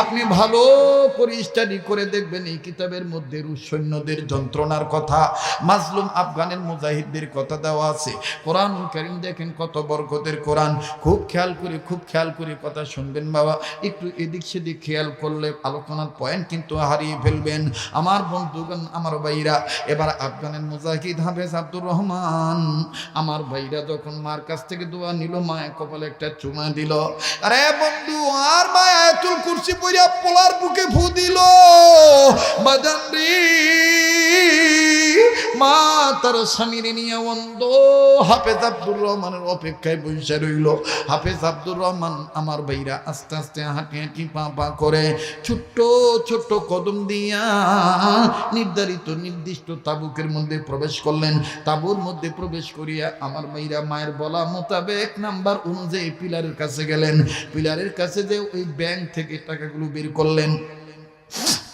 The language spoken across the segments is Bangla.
আপনি ভালো করে স্টাডি করে দেখবেন এই কিতাবের মধ্যে রুশ সৈন্যদের যন্ত্রণার কথা, মাজলুম আফগানের মুজাহিদদের কথা দেওয়া আছে। কোরআন কারীম দেখেন কত বরকতের কোরআন। খুব খেয়াল করে কথা শুনবেন বাবা। একটু এদিক সেদিক খেয়াল করলে আলোচনার পয়েন্ট কিন্তু হারিয়ে ফেলবেন। আমার বন্ধুগণ, আমার ভাইরা, এবার আফগানের মুজাহিদ হাফেজ আব্দুর রহমান আমার ভাইরা যখন মার কাছ থেকে দোয়া নিল, মায়ের কপালে একটা চুমা দিল। আরে বন্ধু, আর মা আয়াতুল কুরসি পড়িয়া পোলার বুকে ফু দিল। বাজান রে, মা তার স্বামীর নিয়ে অন্ধ হাফেজ আব্দুর রহমানের অপেক্ষায় বসে রইল। হাফেজ আব্দুর রহমান আমার ভাইরা আস্তে আস্তে হাঁটি হাঁটি পা পা করে ছোট্ট ছোট্ট কদম দিয়া নির্দিষ্ট তাবুকের মধ্যে প্রবেশ করলেন। তাবুর মধ্যে প্রবেশ করিয়া আমার ভাইরা মায়ের বলা মোতাবেক নাম্বার অনুযায়ী পিলারের কাছে গেলেন। পিলারের কাছে যে ওই ব্যাংক থেকে টাকাগুলো বের করলেন।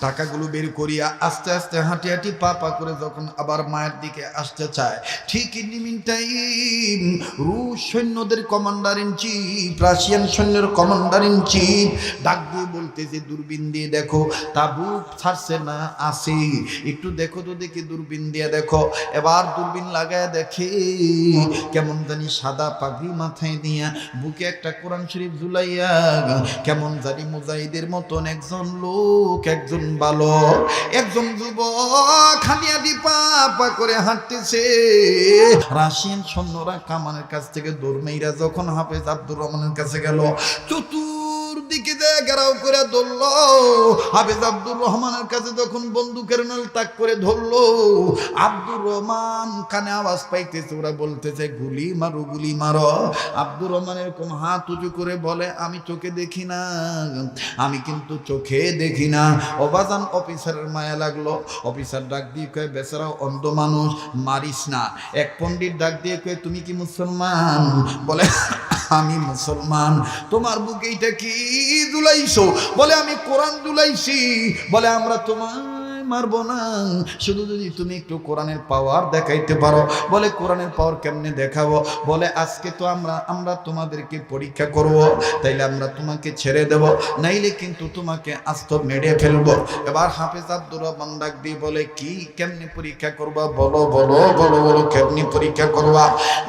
টাকাগুলো বের করিয়া আস্তে আস্তে হাঁটি হাঁটি পা পা করে যখন আবার মায়ের দিকে আসতে চায়, ঠিক ইন দি মিন টাইম রুশ সৈন্যদের কমান্ডার ইন চিফ, রাশিয়ান সৈন্যের কমান্ডার ইন চিফ ডাক দিয়ে বলতেছে, দূরবীন দিয়ে দেখো তাবুক ছাড়ছে না আসে, একটু দেখো তো দেখি, দূরবীন দিয়ে দেখো। এবার দূরবীন লাগায় দেখে কেমন জানি সাদা পাগড়ি মাথায় দিয়া বুকে একটা কোরআন শরীফ ঝুলাইয়া কেমন জানি মুজাহিদের মতন একজন লোক, একজন বালক, একজন যুবক খানিয়াটি পা পা করে হাঁটতেছে। রাশিয়ান সৈন্যরা কামানের কাছ থেকে দৌড় মেইরা যখন হাফেজ আব্দুর রহমানের কাছে গেল, চতুর্দিকে ঘেরাও করে ধরলো। হাফেজ আব্দুর রহমানের কাছে যখন বন্দুকের নল তাক করে ধরলো, আব্দুর রহমান কানে আওয়াজ পাইতেছে, ওরা বলতেছে গুলি মারো, গুলি মারো। আব্দুর রহমান এরকম হাত উঁচু করে বলে, আমি চোখে দেখি না, আমি কিন্তু চোখে দেখি না। অবাজান অফিসারের মায়া লাগলো। অফিসার ডাক দিয়ে কয়ে, বেচারা অন্ধ মানুষ, মারিস না। এক পণ্ডিত ডাক দিয়ে কয়ে, তুমি কি মুসলমান? বলে, আমি মুসলমান। তোমার বুকে এটা কি দুলাইছো? বলে, আমি কোরআন দুলাইছি। বলে, আমরা তোমার মারবো না, শুধু যদি তুমি একটু কোরআনের পাওয়ার দেখাইতে পারো। বলে, কোরআনের পাওয়ার কেমনে দেখাবো? বলে, আজকে তো আমরা তোমাদেরকে পরীক্ষা করব, তাইলে আমরা তোমাকে ছেড়ে দেব, নাইলে কিন্তু তোমাকে আস্ত মেরে ফেলবো। এবার হাফেজ আব্দুর রহমান ডাক দিয়ে বলে, কি কেমনে পরীক্ষা করবা? বলো বলো বলো বলো, কেমনে পরীক্ষা করবা?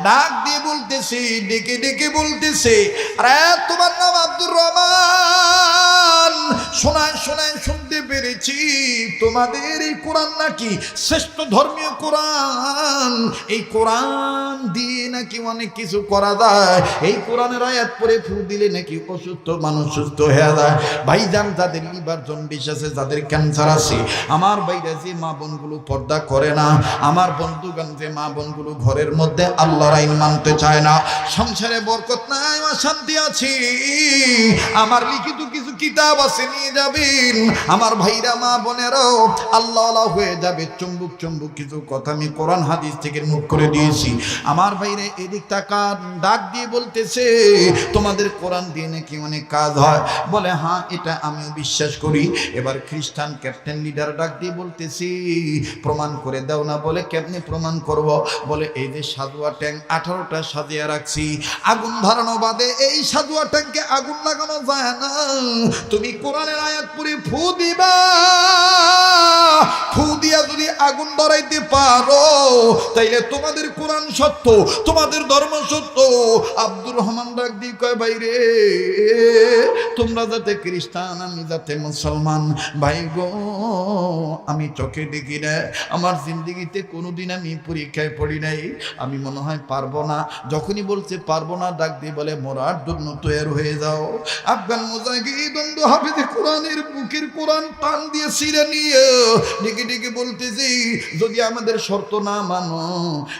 ডাক দিয়ে বলতেছি, ডেকে ডেকে বলতেছে, আরে তোমার নাম আব্দুর রহমান, শোনায় শোনায় শুনতে পেরেছি তোমাদের এই কোরআন নাকি শ্রেষ্ঠ ধর্মীয় কোরআন। এই কোরআন দিয়ে নাকি অনেক কিছু করা যায়। এই কোরআনের আয়াত পড়ে ফু দিলে নাকি অসুস্থ মানুষ সুস্থ হয়ে যায়। ভাইজান, যাদের লিভার জন্ডিস আছে, যাদের ক্যান্সার আছে, আমার ভাইরা যে মা বোনগুলো পর্দা করে না, আমার বন্ধুগণ যে মা বোনগুলো ঘরের মধ্যে আল্লাহর আইন মানতে চায় না, সংসারে বরকত নাই, অশান্তি আছে, আমার লিখিত কিছু কিতাব আছে, নিয়ে যাবেন। আমার ভাইরা মা বোনেরাও আল্লাহ হয়ে যাবে। চুম্বুক চুম্বুক কিছু কথা আমি কোরআন হাদিস থেকে নোট করে দিয়েছি। আমার ভাইরা এদিক তাকান, ডাক দিয়ে বলতেছে, তোমাদের কোরআন দিয়ে নাকি অনেক কাজ হয়। বলে, হ্যাঁ, এটা আমিও বিশ্বাস করি। এবার খ্রিস্টান ক্যাপ্টেন লিডার ডাক দিয়ে বলতেছি, প্রমাণ করে দাও না। বলে, কেমনে প্রমাণ করব? বলে, এই যে সাজুয়া ট্যাঙ্ক 18টা সাজিয়ে রাখছি, আগুন ধরানো বাদে এই সাজুয়া ট্যাঙ্কে আগুন লাগানো যায় না। তুমি কোরআনের আয়াত পড়ে ফু দিবা, ফু দিয়া যদি আগুন ধরাইতে পারো, তাইলে তোমাদের কোরআন সত্য, তোমাদের ধর্ম সত্য। আব্দুর রহমান ডাক দিয়ে কয়, ভাই রে, তোমরা যাতে খ্রিস্টান, আমি যাতে মুসলমান। ভাই গো, আমি চোখে দেখি না, আমার জিন্দিগিতে কোনোদিন আমি পরীক্ষায় পড়ি নাই, আমি মনে হয় পারবো না। যখনই বলছে পারবো না, ডাক দিয়ে বলে, মরার জন্য তৈরি হয়ে যাও। আফগান মুজাহিদ বন্ধু হাফেজ কোরআনের বুকের কোরআন টান দিয়ে ছিঁড়ে নিয়ে ডেকে ডেকে বলতেছি, যদি আমাদের শর্ত না মানো,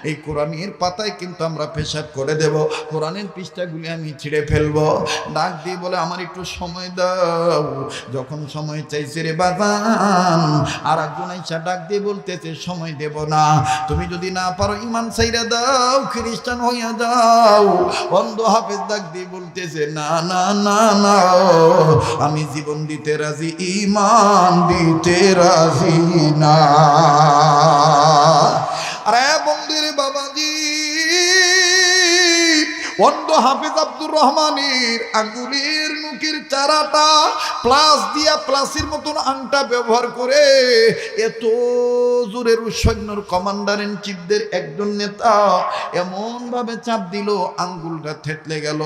এই কোরআনের পাতায় কিন্তু আমরা পেশাব করে দেব, কোরআনের পৃষ্ঠাগুলি আমি ছিঁড়ে ফেলবো। ডাক দিয়ে বলে, আমার একটু সময় দাও। যখন সময় চাইছে রে বাজান, আর একজন আইসা ডাক দিয়ে বলতেছে, সময় দেব না, তুমি যদি না পারো ইমান ছাইরা দাও, খ্রিস্টান হইয়া যাও। অন্ধ হাফেজ ডাক দিয়ে বলতেছে, না না না না, আমি জীবন দিতে রাজি, ইমান দিতে রাজি না। আরে বন্ধুরে বাবাজি, অন্ধ হাফেজ আব্দুর রহমানের আঙ্গুলের নখের চারাটা প্লাস দিয়া প্লাসের মতন আংটা ব্যবহার করে এত জোরে রুশ সৈন্যর কমান্ডার ইন চিফদের একজন নেতা এমন ভাবে চাপ দিল আঙ্গুলটা থেতলে গেল।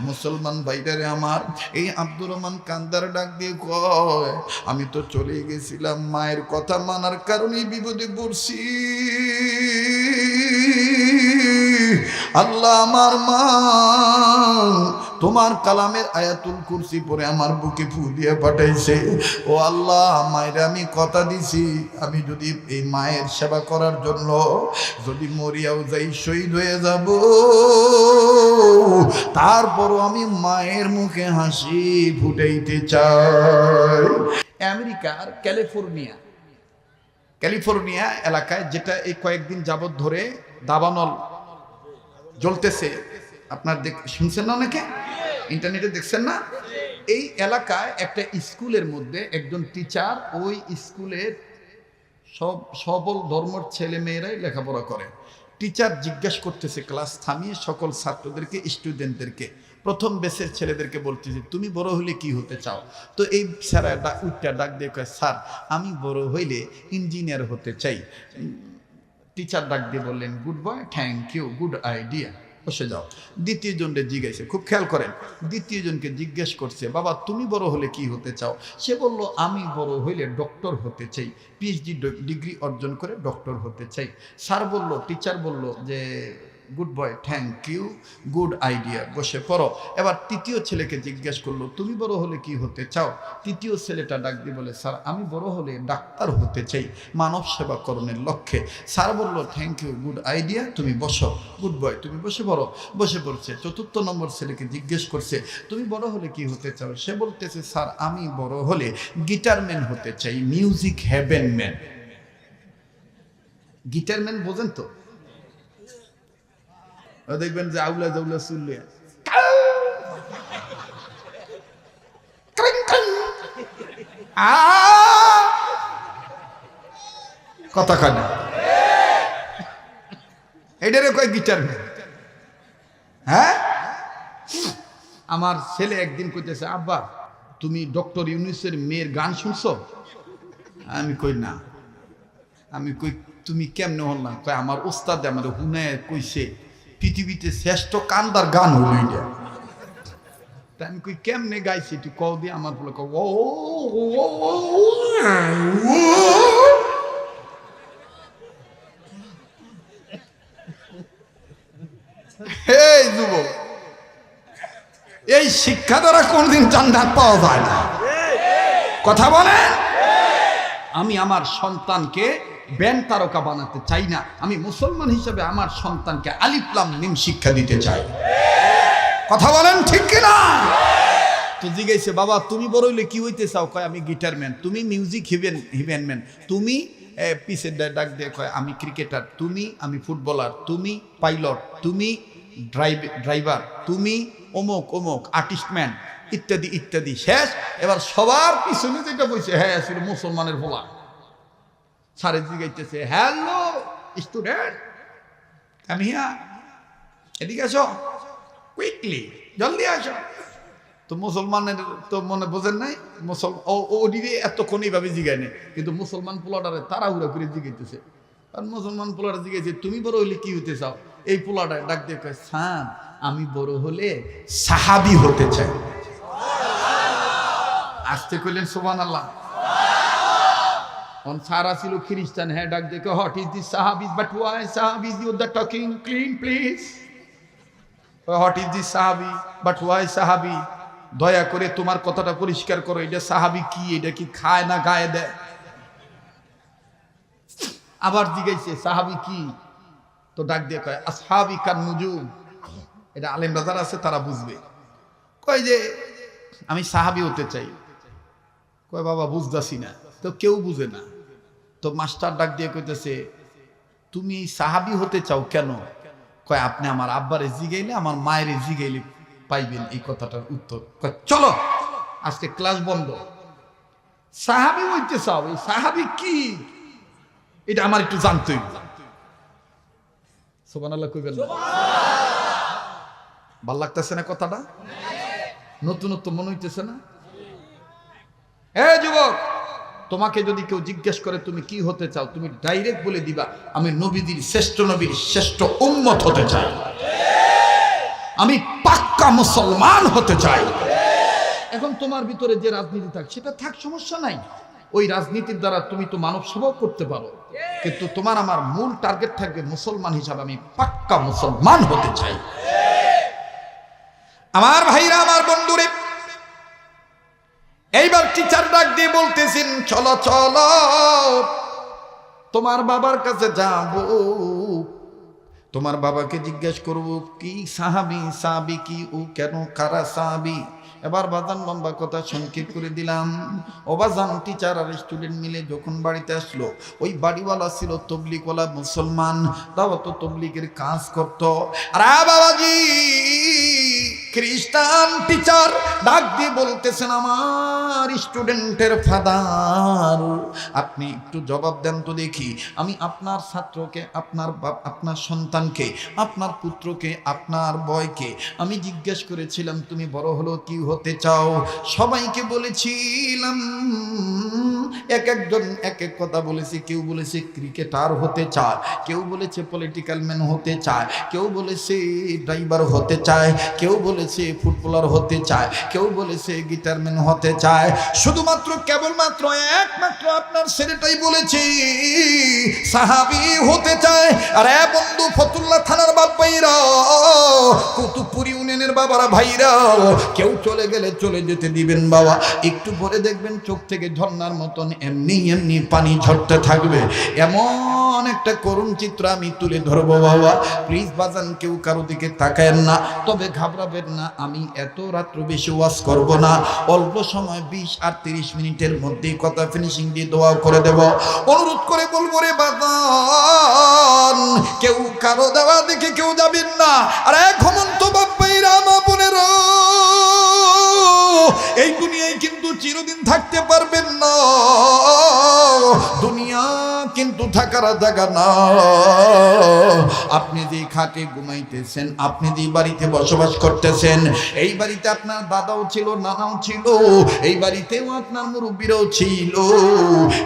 মুসলমান ভাইটারে আমার, এই আব্দুর রহমান কান্দার ডাক দিয়ে কয়, আমি তো চলে গেছিলাম, মায়ের কথা মানার কারণে বিপদে পড়ছি। আল্লাহ আমার মা তোমার কালামের আয়াতুল কুরসি পরে আমার বুকে ফু দিয়ে পাঠাইছে। ও আল্লাহ, মায়ের আমি কথা দিছি, আমি যদি এই মায়ের সেবা করার জন্য যদি মরিয়াও যাই, শহীদ হয়ে যাব, তারপরও আমি মায়ের মুখে হাসি ফুটাইতে চাই। আমেরিকার ক্যালিফোর্নিয়া এলাকায়, যেটা এই কয়েকদিন যাবত ধরে দাবানল জ্বলতেছে, আপনার শুনছেন না, অনেকে ইন্টারনেটে দেখছেন না? এই এলাকায় একটা স্কুলের মধ্যে একজন টিচার, ওই স্কুলের সবল ধর্মের ছেলে মেয়েরাই লেখাপড়া করে। টিচার জিজ্ঞাসা করতেছে ক্লাস থামিয়ে সকল ছাত্রদেরকে, স্টুডেন্টদেরকে, প্রথম বেসের ছেলেদেরকে বলতেছে, তুমি বড় হলে কি হতে চাও? তো এই স্যারা উঠটা ডাক দিয়ে কয়, স্যার আমি বড় হইলে ইঞ্জিনিয়ার হতে চাই। টিচার ডাক দিয়ে বললেন, good boy, thank you, good idea, বসে যাও। দ্বিতীয় জনকে জিজ্ঞাসা, খুব খেয়াল করেন, দ্বিতীয় জনকে জিজ্ঞেস করছে, বাবা তুমি বড় হলে কি হতে চাও? সে বলল, আমি বড় হইলে ডক্টর হতে চাই, পিএইচডি ডিগ্রি অর্জন করে ডক্টর হতে চাই। স্যার বলল, টিচার বলল যে good boy, thank you, good idea, বসে পড়ো। এবার তৃতীয় ছেলেকে জিজ্ঞেস করলো, তুমি বড় হলে কি হতে চাও? তৃতীয় ছেলেটা ডাক দিয়ে বলে, স্যার আমি বড় হলে ডাক্তার হতে চাই, মানব সেবা করণের লক্ষ্যে। স্যার বলল, থ্যাংক ইউ, গুড আইডিয়া, তুমি বসো। গুড বয়, তুমি বসে পড়ো। বসে পড়ছে। চতুর্থ নম্বর ছেলেকে জিজ্ঞেস করছে, তুমি বড় হলে কি হতে চাও? সে বলতেছে, স্যার আমি বড় হলে গিটারম্যান হতে চাই, মিউজিক হেভেন ম্যান। গিটারম্যান বোঝেন তো? দেখবেন যে আউলা জাউলা চুললে কথা কয় না, এটারে কয় গিটারম্যান। হ্যাঁ, আমার ছেলে একদিন কইতেছে, আব্বা তুমি ডক্টর ইউনূসের মেয়ের গান শুনছো? আমি কই না। আমি কই তুমি কেমনে হল না? কয় আমার ওস্তাদ আমার হুনায় কইছে পৃথিবীতে শ্রেষ্ঠ কান্দার গান হইল এটা। তা আমি কই কেমনে গাইছি তুই কও দিয়ে। আমার বলে এই যুবক, এই শিক্ষা দ্বারা কোনদিন জান্নাত পাওয়া যায় না। কথা বলেন। আমি আমার সন্তানকে ব্যান্ড তারকা বানাতে চাই না। আমি মুসলমান হিসেবে আমার সন্তানকে আলিফ লাম মিম শিক্ষা দিতে চাই। কথা বলেন ঠিক কিনা? তো জিজ্ঞাসা, বাবা তুমি বড় হইলে কি হইতে চাও? কয় আমি গিটারম্যান। তুমি মিউজিক হিভেন ম্যান। তুমি পিসের ডাক দিয়ে কয় আমি ক্রিকেটার। তুমি আমি ফুটবলার। তুমি পাইলট। তুমি ড্রাইভার। তুমি অমুক অমুক আর্টিস্টম্যান, ইত্যাদি ইত্যাদি। শেষ। এবার সবার পিছনে যেটা বলছে, হ্যাঁ আসলে মুসলমানের বলা। স্যারে জিজ্ঞাসা, হ্যালো স্টুডেন্ট, আমি হিয়ার, এদিকে আসো, কুইকলি, জলদি আসো। তো মুসলমানের তো মনে বোঝেন নাই, ওদিকে এতক্ষণ এইভাবে জিগায় নেই, কিন্তু মুসলমান পোলাটারে তাড়াহুড়া করে জিগাইতেছে। আর মুসলমান পোলাটা জিগাইছে, তুমি বড় হইলে কি হতে চাও? এই পোলাটা ডাক দিয়ে কয়, স্যার আমি বড় হলে সাহাবী হতে চাই। আসতে কইলেন সুবহানাল্লাহ। On Sarah Silu Christian head ডাক দেখে, what is this Sahabis? But why Sahabis you the talking clean please? What is this Sahabi? But why Sahabi? দয়া করে তোমার কথাটা পরিষ্কার করো, এটা সাহাবি কি? এটা কি খায় না গায়ে দেয়? আবার জিজ্ঞাসা, সাহাবি কি? তো ডাক দিয়ে কয়, আসহাবি কান নুজুম। এটা আলেম রাজার আছে, তারা বুঝবে। কয় যে আমি সাহাবি হতে চাই। কয় বাবা বুঝতাছি না। তো কেউ বুঝে না। তো মাস্টার ডাক দিয়ে কইতেছে, তুমি সাহাবি হতে চাও কেন? কয় আপনি আমার আব্বারে জিগাইলে, আমার মায়ের জিগাইলে পাইবেন এই কথাটার উত্তর। কয় চলো আজকে ক্লাস বন্ধ। সাহাবি হইতে চাও, এই সাহাবি কি এটা আমার একটু জানতেই। সুবহানাল্লাহ কইবেন না? ভাল লাগতেছে না কথাটা? নতুনত্ব মনে হইতেছে না? এ যুবক, তোমাকে যদি কেউ জিজ্ঞেস করে তুমি কি হতে চাও, তুমি ডাইরেক্ট বলে দিবা আমি নবীর শ্রেষ্ঠ উম্মত হতে চাই, আমি পাক্কা মুসলমান হতে চাই। এখন তোমার ভিতরে যে রাজনীতি থাক সেটা থাক, সমস্যা নাই। ওই রাজনীতির দ্বারা তুমি তো মানব সেবাও করতে পারো, কিন্তু তোমার আমার মূল টার্গেট থাকবে মুসলমান হিসাবে আমি পাক্কা মুসলমান হতে চাই। আমার ভাইরা, আমার বন্ধুরে, এইবার টিচার ডাক দিয়ে বলতেছেন চলো চলো তোমার বাবার কাছে যাব, তোমার বাবাকে জিজ্ঞেস করব কি সাহাবি কি, ও কেন, কারা সাহাবি। এবার বাজান লম্বা কথা সংক্ষেপ করে দিলাম। ও বাজান, টিচার আর স্টুডেন্ট মিলে যখন বাড়িতে আসলো, ওই বাড়িওয়ালা ছিল তবলিগওয়ালা মুসলমান, দাওয়াত তবলিগের কাজ করত। আর বাবাজি খ্রিস্টান টিচার ডাক দিয়ে বলতেছেন আমার স্টুডেন্টের ফাদার, আপনি একটু জবাব দেন তো দেখি, আমি আপনার ছাত্রকে, আপনার সন্তানকে, আপনার পুত্রকে, আপনার বয়কে আমি জিজ্ঞেস করেছিলাম তুমি বড় হলো কি হতে চাও। সবাইকে বলেছিলাম, এক একজন এক এক কথা বলেছে। কেউ বলেছে ক্রিকেটার হতে চায়, কেউ বলেছে পলিটিক্যাল ম্যান হতে চায়, কেউ বলেছে ড্রাইভার হতে চায়, কেউ বলেছে ফুটবলার হতে চায়, কেউ বলেছে গিটারম্যান হতে চায়। শুধুমাত্র কেবলমাত্র একমাত্র আপনার ছেলেটাই বলেছে সাহাবী হতে চায়। আর বন্ধু ফতুল্লাহ থানার বাপ ভাইরা, কুতুবপুর ইউনিয়নের বাবারা ভাইরা, কেউ চলে গেলে চলে যেতে দিবেন বাবা, একটু পরে দেখবেন চোখ থেকে ঝর্ণার মতন এমনি এমনি পানি ঝরতে থাকবে। এমন একটা করুণ চিত্র আমি তুলে ধরবো বাবা, প্লিজ বাজান কেউ কারো দিকে তাকায়েন না, তবে ঘাবড়াবেন না। আমি এত রাত্র বেশি ওয়াজ করব না, অল্প সময় 20 আর 30 মিনিটের মধ্যেই কথা ফিনিশিং দিয়ে দোয়া করে দেব। অনুরোধ করে বলবো রে বাজান, কেউ কারো দেওয়া দেখে কেউ যাবেন না। আর ঘুমন্ত বাপ্পাইরা মা বোনেরা, এই দুনিয়ায় কিন্তু চিরদিন থাকতে পারবেন না, দুনিয়া কিন্তু থাকার জায়গা না। আপনি যে খাটে ঘুমাইতেছেন, আপনি যে বাড়িতে বসবাস করতেছেন, এই বাড়িতে আপনার দাদাও ছিল, নানাও ছিল, এই বাড়িতেও আপনার মুরব্বীরাও ছিল।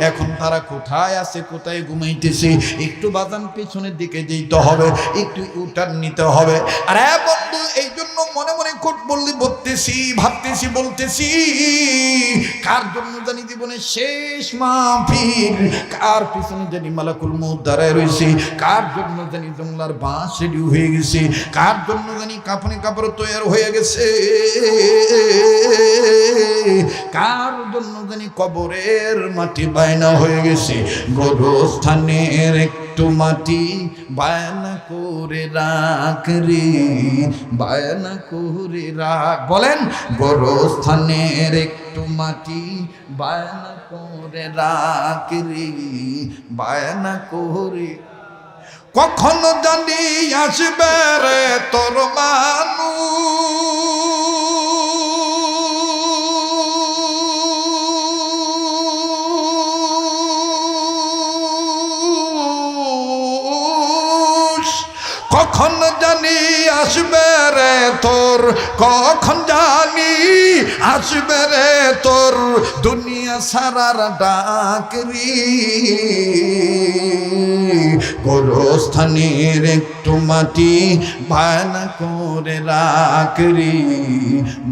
এখন তারা কোথায় আছে, কোথায় ঘুমাইতেছে, একটু বাজান পেছনের দিকে যেতে হবে, একটু ইউটার্ন নিতে হবে। আর বন্ধু, এই জন্য মনে মনে কোট বললি বলতেছি, ভাবতেছি, বলতেছি কার জন্য জানি জীবনের শেষ মাহফিল, কার পিছনে জানি মালাকুল মউত দাঁড়ায় রয়েছে, কার জন্য জানি জংলার বাঁশ রেডি হয়ে গেছে, কার জন্য জানি কাফনে কাপড় তৈরি হয়ে গেছে, কার জন্য জানি কবরের মাটি বায়না হয়ে গেছে। গোরস্থানের একটু মাটি বায়না করে রাখ রে, বায়না করে রাখ। বলেন, গোরস্থানের একটু মাটি বায়না করে রাখ রে, বায়না করে। কখনো জানি আসবে রে তোর মানুষ, কখন জানি আসবে রে তোর, কখন জানি আসবে রে তোর দুনিয়া সারার ডাকরি। গোরস্থানের একটু মাটি বায়না করে রাখরি,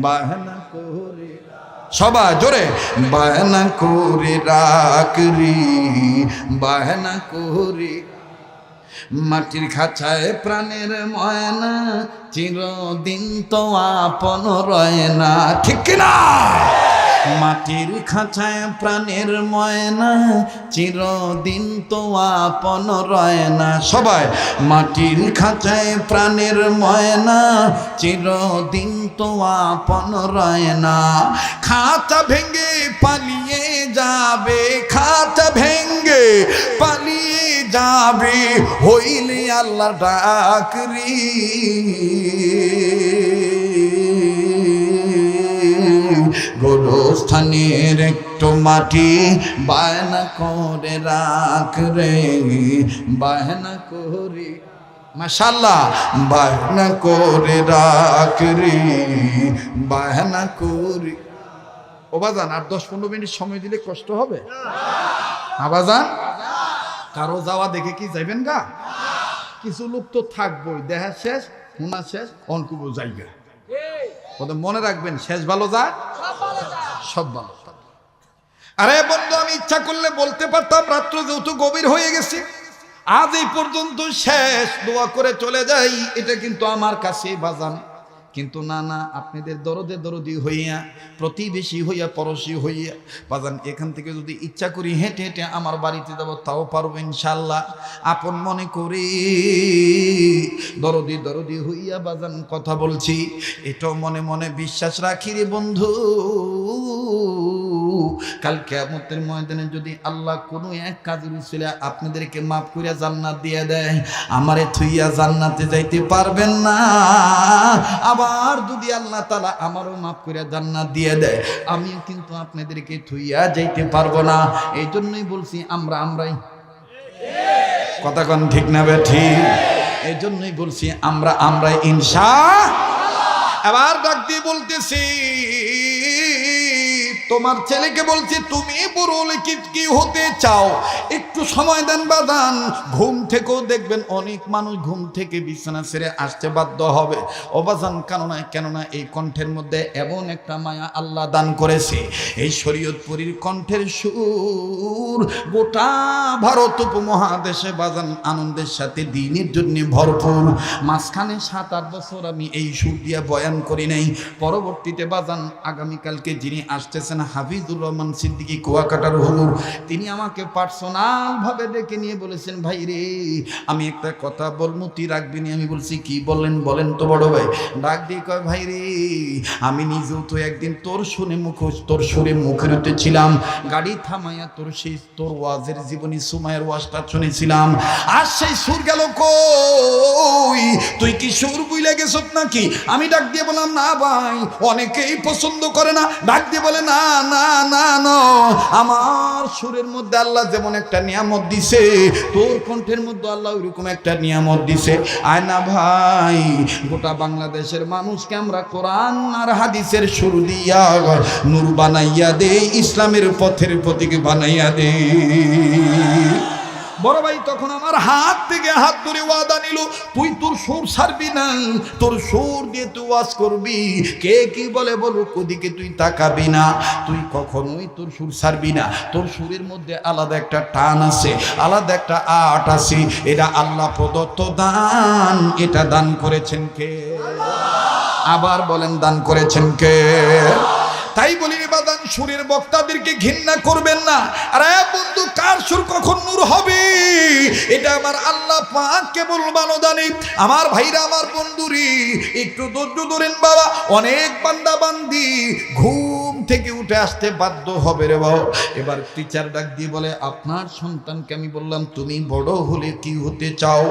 বায়না করে, সবাই জোরে, বায়না করে রাখরি, বায়না করে। মাটির খাঁচায় প্রাণের ময়না, চিরদিন তো আপন রয় না, ঠিক কিনা? মাটির খাঁচায় প্রাণের ময়না, চিরদিন তো আপন রয় না। সবাই, মাটির খাঁচায় প্রাণের ময়না, চিরদিন তো আপন রয় না। খাঁচা ভেঙে পালিয়ে যাবে, খাঁচা ভেঙে পালিয়ে যাবে, হইলে আল্লাহ ডাকরি। গোরস্থানের একটু মাটি বায়না করে রাখ রে, বায়না করে। মাশাআল্লাহ। বায়না করে রাখরি, বায়না করি। ও বাজান, আর 10-15 মিনিট সময় দিলে কষ্ট হবে? বাজান, কারো যাওয়া দেখে কি যাইবেন গা? কিছু লোক তো থাকবই, দেখা শেষ, শোনা শেষ, অনকুব জায়গা। মনে রাখবেন, শেষ ভালো যায়, সব ভালো। আরে বন্ধু, আমি ইচ্ছা করলে বলতে পারতাম রাত্র যেহেতু গভীর হয়ে গেছে, আজ এই পর্যন্ত শেষ, দোয়া করে চলে যাই, এটা কিন্তু আমার কাছে বাজান। কিন্তু না না, আপনাদের দরদি হইয়া, প্রতিবেশী হইয়া, পড়োশী হইয়া বাজান, এখান থেকে যদি ইচ্ছা করি হেঁটে হেঁটে আমার বাড়িতে যাব, তাও পারবো ইনশাল্লাহ। আপন মনে করি দরদি হইয়া বাজান কথা বলছি, এটাও মনে মনে বিশ্বাস রাখি রে বন্ধু। কাল কিয়ামতের ময়দানে যদি আল্লাহ কোনো এক কাজের উসিলে আপনাদেরকে মাফ করিয়া জান্নাত দিয়ে দেয়, আমারে থুইয়া জান্নাতে যাইতে পারবেন না। আবার যদি আল্লাহ তাআলা আমারও মাফ করিয়া জান্নাত দিয়ে দেয়, আমিও কিন্তু আপনাদেরকে থুইয়া যাইতে পারবো না। এই জন্যই বলছি আমরাই কথা কোন ঠিক না বে ঠিক? এই জন্যই বলছি আমরাই ইনশাআল্লাহ। এবার ডাক দিয়ে বলতেছি, তোমার ছেলেকে বলছি, তুমি বড় হলে কি হতে চাও? একটু সময় দেন বাদান। ঘুম থেকেও দেখবেন অনেক মানুষ ঘুম থেকে বিছানা ছেড়ে আসতে বাধ্য হবে ও বাজান। কেননা এই কণ্ঠের মধ্যে এমন একটা মায়া আল্লাহ দান করেছে, এই শরীয়তপুরীর কণ্ঠের সুর গোটা ভারত উপমহাদেশে বাজান আনন্দের সাথে দিনের জন্য ভরপুর। মাঝখানে 7-8 বছর আমি এই সুর দিয়া বয়ান করি নাই। পরবর্তীতে বাজান আগামীকালকে যিনি আসতেছেন হাফিজুর রহমান সিদ্দিকী কুয়াকাটার হুজুর, তিনি আমাকে পার্সোনাল ভাবে ডেকে নিয়ে বলেছেন, ভাই রে আমি একটা কথা বলবো, তুই রাখবি না? আমি বলছি কি বললেন? বলেন তো বড় ভাই। ডাক দিয়ে কয়, ভাই রে আমি নিজেও তো একদিন তোর সুরে মুখের উঠে ছিলাম, গাড়ি থামাইয়া তোর ওয়াজের জীবনী সুমায়ের ওয়াজটা শুনেছিলাম। আর সেই সুর গেল কই? তুই কি সুর বুইলা গেছত নাকি? আমি ডাক দিয়ে বললাম, না ভাই, অনেকেই পছন্দ করে না। ডাক দিয়ে বলে, না না না না, আমার সুরের মধ্যে আল্লাহ যেমন একটা নিয়ামত দিছে, তোর কণ্ঠের মধ্যে আল্লাহ ওইরকম একটা নিয়ামত দিছে। আয় না ভাই, গোটা বাংলাদেশের মানুষকে আমরা কোরআন আর হাদিসের সুর দিয়া নূর বানাইয়া দে, ইসলামের পথের প্রতীক বানাইয়া দে। বড় ভাই তখন আমার হাত থেকে হাত ধরে ওয়াদা নিল, তুই তোর সুর ছাড়বি না, তোর সুর দিয়ে তুই ওয়াজ করবি। কে কি বলে বলুক, ওদিকে তুই তাকাবি না, তুই কখনোই তোর সুর ছাড়বি না। তোর সুরের মধ্যে আলাদা একটা টান আছে, আলাদা একটা আট আছে। এটা আল্লাহ প্রদত্ত দান। এটা দান করেছেন কে? আবার বলেন, দান করেছেন কে? তাই বলি বাদান, সুরের বক্তাদেরকে ঘৃণা করবেন না। আরে বন্ধু, কার সুর কখন নূর হবে এটা আমার আল্লাহ পাক কেবল ভালো জানে। আমার ভাইরা, আমার বন্ধুরি, একটু ধৈর্য ধরেন বাবা। অনেক বান্দা বান্দি ঘুম থেকে উঠে আসতে বাধ্য হবে রে বাবা। এবার টিচার ডাক দিয়ে বলে, আপনার সন্তানকে আমি বললাম, তুমি বড় হলে কি হতে চাও?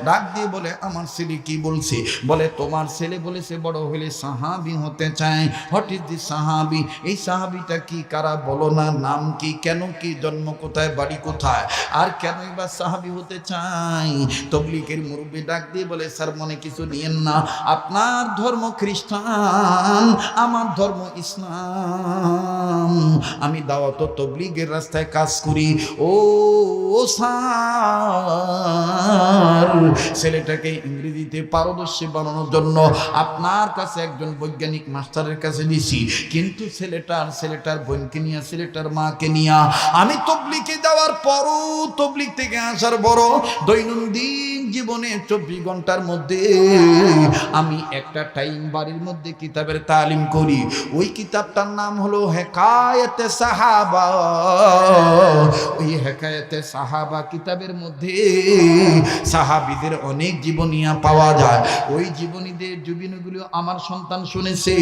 ডাক দিয়ে বলে, আমার ছেলে কি বলছে? বলে, তোমার ছেলে বলেছে বড় হলে সাহাবী হতে চায়। হোয়াট ইজ দি সাহাবী? এই সাহাবীটা কি, কারা বলো না, নাম কি, কেন কি, জন্ম কোথায়, বাড়ি কোথায়, আর কেনই বা সাহাবী হতে চাই? তবলিগের মুরব্বি ডাক দিয়ে বলে, স্যার মনে কিছু নিয়েন না, আপনার ধর্ম খ্রিস্টান, আমার ধর্ম ইসলাম, আমি দাওয়াত তবলিগের রাস্তায় কাজ করি। ও স্যার, ছেলেটাকে ইংরেজিতে পারদর্শী বানানোর জন্য আপনার কাছে একজন বৈজ্ঞানিক মাস্টারের কাছে দিছি, কিন্তু ছেলেটার বোনকে নিয়ে, ছেলেটার মাকে নিয়ে আমি তবলিগে যাওয়ার পরও, তবলিগ থেকে আসার বড় দৈনন্দিন জীবনে 24 ঘন্টার মধ্যে আমি একটা টাইম বাড়ির মধ্যে কিতাবের তালিম করি। ওই কিতাবটার নাম হলো হেকায়েতে সাহাবা। ওই হেকায়েতে সাহাবা কিতাবের মধ্যে সাহাবীদের অনেক জীবনীয়া পাওয়া যায়। ওই জীবনীগুলো আমার সন্তান শুনেছে,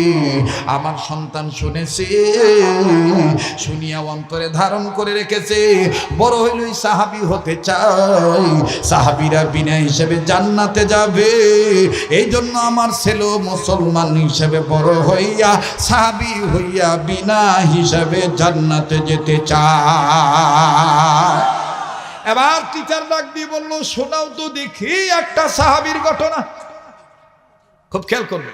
আমার সন্তান শুনেছে, শুনিয়া অন্তরে ধারণ করে রেখেছে। বড় হইলই সাহাবী হতে চাই, সাহাবীরা বিনা হিসেবে জান্নাতে যাবে। এই জন্য আমার ছেলে মুসলমান হিসেবে বড় হইয়া, সাহাবী হইয়া বিনা হিসেবে জান্নাতে যেতে চায়। এবার টিচার ডাক দিয়ে বলল, শোনাও তো দেখি একটা সাহাবীর ঘটনা। খুব খেয়াল করবে,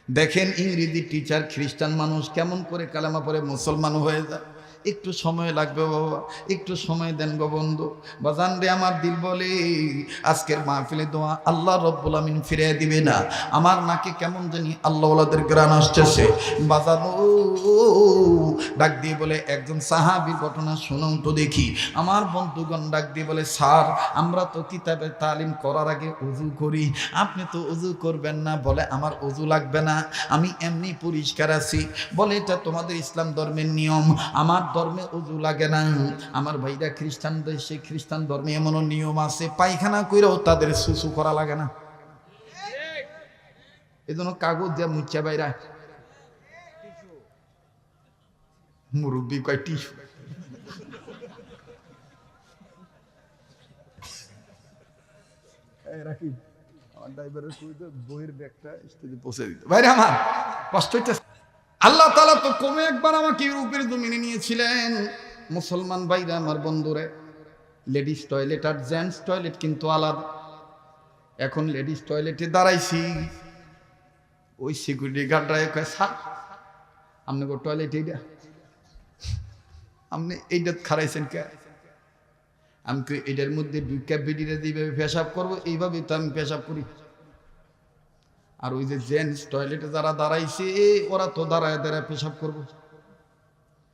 দেখেন ইংরেজি টিচার খ্রিস্টান মানুষ কেমন করে কালেমা পড়ে মুসলমান হয়ে যায়। একটু সময় লাগবে বাবা, একটু সময় দেন গো বন্ধু। বাজান রে, আমার দিল বলে আজকের মাহফিলে দোয়া আল্লাহ রব্বুল আমিন ফিরিয়ে দিবে না। আমার নাকে কেমন জানি আল্লাহ ওয়ালাদের গ্রান আসতেছে। বাজান ও ডাক দিয়ে বলে, একজন সাহাবীর ঘটনা শোনাও তো দেখি। আমার বন্ধুগণ ডাক দিয়ে বলে, স্যার আমরা তো কিতাবে তালিম করার আগে ওযু করি, আপনি তো ওযু করবেন না। বলে, আমার ওযু লাগবে না, আমি এমনি পরিষ্কার আছি। বলে, এটা তোমাদের ইসলাম ধর্মের নিয়ম, আমার ধর্মে ওযু লাগে না। আমার ভাইরা খ্রিস্টান দেশে, খ্রিস্টান ধর্মে এমন নিয়ম আছে, পায়খানা কইরাও তাদের সুসু করা লাগে না। এজন্য কাগজ দিয়ে মুচ্ছা বাইরা, মুরব্বী কয় টিস্যু। রাখি আমার ড্রাইভারের বইয়ের ব্যাগটা স্টেজে পৌঁছে দিতে। ভাইরা আমার কষ্ট হইতেছে। আল্লাহ তাআলা তো কমে একবার আমাকে ইউরোপের জমিনে নিয়েছিলেন। মুসলমান ভাইরা আমার বন্ধুরে, লেডিস টয়লেট আর জেন্টস টয়লেট কিন্তু আলাদা। এখন লেডিস টয়লেটে দাঁড়াইছি, ওই সিকিউরিটি গার্ডরা কয়, স্যার আপনি টয়লেট এইটা, আপনি এইটা খারাইছেন কে? আমি এটার মধ্যে ঢুকা বেডিরে যেভাবে পেশাব করবো এইভাবেই তো আমি পেশাব করি। আর ওই যে জেন্টস টয়লেটে যারা দাঁড়াইছে ওরা তো দাঁড়ায় দাঁড়ায় পেশাব করবো,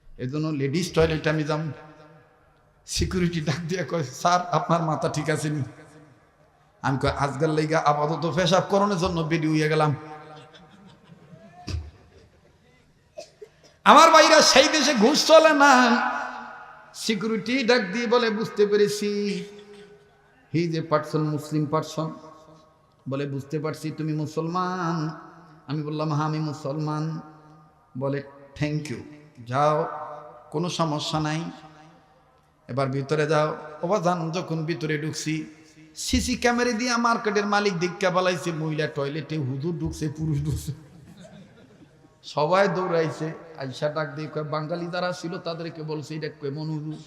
এই জন্য লেডিস টয়লেটে আমি যাম। সিকিউরিটি ডাক দিয়ে কয়, স্যার আপনার মাথা ঠিক আছে নি? আমি কয়, আজকাল লাইগা আপাতত পেশাব করানোর জন্য বেডি হইয়া গেলাম। আমার ভাইরা, সেই দেশে ঘুষ চলে না। সিকিউরিটি ডাক দিয়ে বলে, বুঝতে পেরেছি হি যে পার্সন মুসলিম পার্সন। বলে, বুঝতে পারছি তুমি মুসলমান। আমি বললাম, হ্যাঁ আমি মুসলমান। বলে, থ্যাংক ইউ, যাও, কোনো সমস্যা নাই, এবার ভিতরে যাও। অবাজান যখন ভিতরে ঢুকছি, সিসি ক্যামেরা দিয়ে মার্কেটের মালিক দীক্ষা বালাইছে, মহিলা টয়লেটে হুজুর ঢুকছে, পুরুষ ঢুকছে, সবাই দৌড়াইছে। আইসা ডাক দিয়ে কয়, বাঙালি যারা ছিল তাদেরকে বলছে এটা কেমন হুজুর,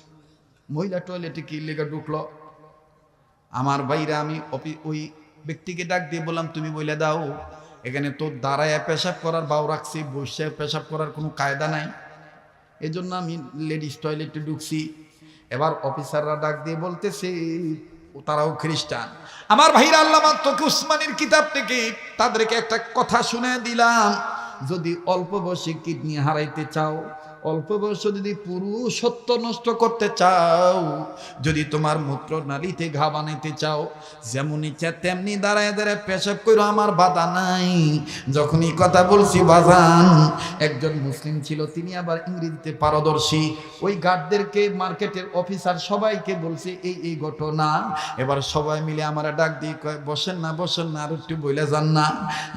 মহিলা টয়লেটে কি লেগে ঢুকলো? আমার ভাইরা, আমি ওই ব্যক্তিকে ডাক দিয়ে বললাম, তুমি বলে দাও, এখানে তো দাঁড়ায় পেশাব করার বাউ রাখছি, বসে পেশাব করার কোনো কায়দা নাই, এই জন্য আমি লেডিস টয়লেটে ঢুকছি। এবার অফিসাররা ডাক দিয়ে বলতেছে, তারাও খ্রিস্টান। আমার ভাইরা, আল্লামা তকি উসমানীর কিতাব থেকে তাদেরকে একটা কথা শুনে দিলাম, যদি অল্প বয়সে কিডনি হারাইতে চাও, অল্প বয়সে যদি পুরুষত্ব নষ্ট করতে চাও, যদি তোমার মূত্র নালীতে ঘা বানাইতে চাও, যেমন ইচ্ছা তেমনি দাঁড়ায় দাঁড়ায় পেশাব করো, আমার বাধা নাই। যখনই কথা বলছি বাজান, একজন মুসলিম ছিল, তিনি আবার ইংরেজিতে পারদর্শী। ওই গার্ডদেরকে, মার্কেটের অফিসার সবাইকে বলছে এই এই ঘটনা। এবার সবাই মিলে আমার ডাক দিয়ে কয়, বসেন না বসেন না, আর একটু বইলে যান না,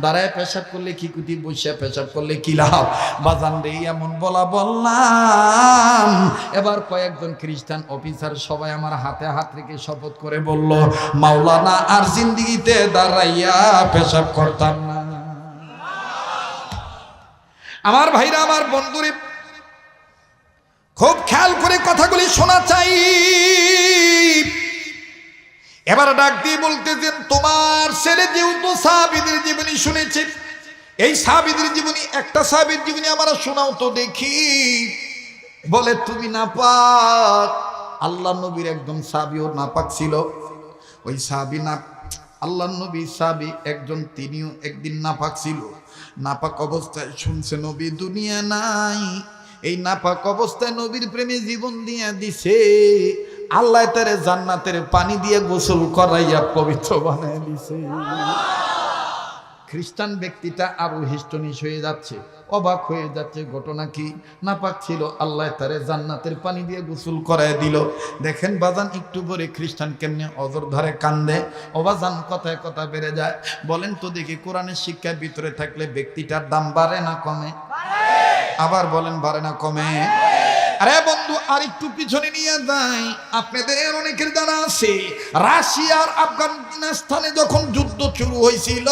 দাঁড়ায় পেশাব করলে কি কুটি, বসে পেশাব করলে কি লাভ? বাজান রে, এমন বলা বললাম। এবার কয়েকজন খ্রিস্টান অফিসার সবাই আমার হাতে হাত রেখে শপথ করে বলল, মাওলানা আর জিন্দিগিতে দাঁড়াইয়া পেশাব করতাম না। আমার ভাইরা, আমার বন্ধুরে, খুব খেয়াল করে কথাগুলি শোনা চাই। এবার ডাক দিয়ে বলতেছেন, তোমার ছেলে যেহেতু সাহাবীদের জীবনী শুনেছে, এই সাহাবীদের জীবনী, একটা সাহাবীর জীবনী আমরা শোনাও তো দেখি। বলে, তুমি নাপাক। আল্লাহ নবীর একজন সাহাবীও নাপাক ছিল। ওই সাহাবী না, আল্লাহ নবী সাহাবী একজন, তিনিও একদিন নাপাক ছিল। নাপাক অবস্থায় শুনছে নবী দুনিয়া নাই, এই নাপাক অবস্থায় নবীর প্রেমে জীবন দিয়ে দিছে। আল্লাহ তারে জান্নাতের পানি দিয়ে গোসল করাইয়া পবিত্র বানায় দিছে। খ্রিস্টান ব্যক্তিটা আরো হিস্টনিশ হয়ে যাচ্ছে, অবাক হয়ে যাচ্ছে। ঘটনা কি? নাপাক ছিল, আল্লাহ তারে জান্নাতের পানি দিয়ে গোসল করায় দিল। দেখেন বাজান, একটু পরে খ্রিস্টান কেমনে অজর ধরে কান্দে। অবাজান, কথায় কথা বেড়ে যায়। বলেন তো দেখি, কোরআনের শিক্ষার ভিতরে থাকলে ব্যক্তিটার দাম বাড়ে না কমে? আবার বলেন, বাড়ে না কমে? আরে বন্ধু, আর একটু পিছনে নিয়ে যাই। আপনাদের অনেকের জানা আছে, রাশিয়ার আফগানিস্তানে যখন যুদ্ধ শুরু হয়েছিল,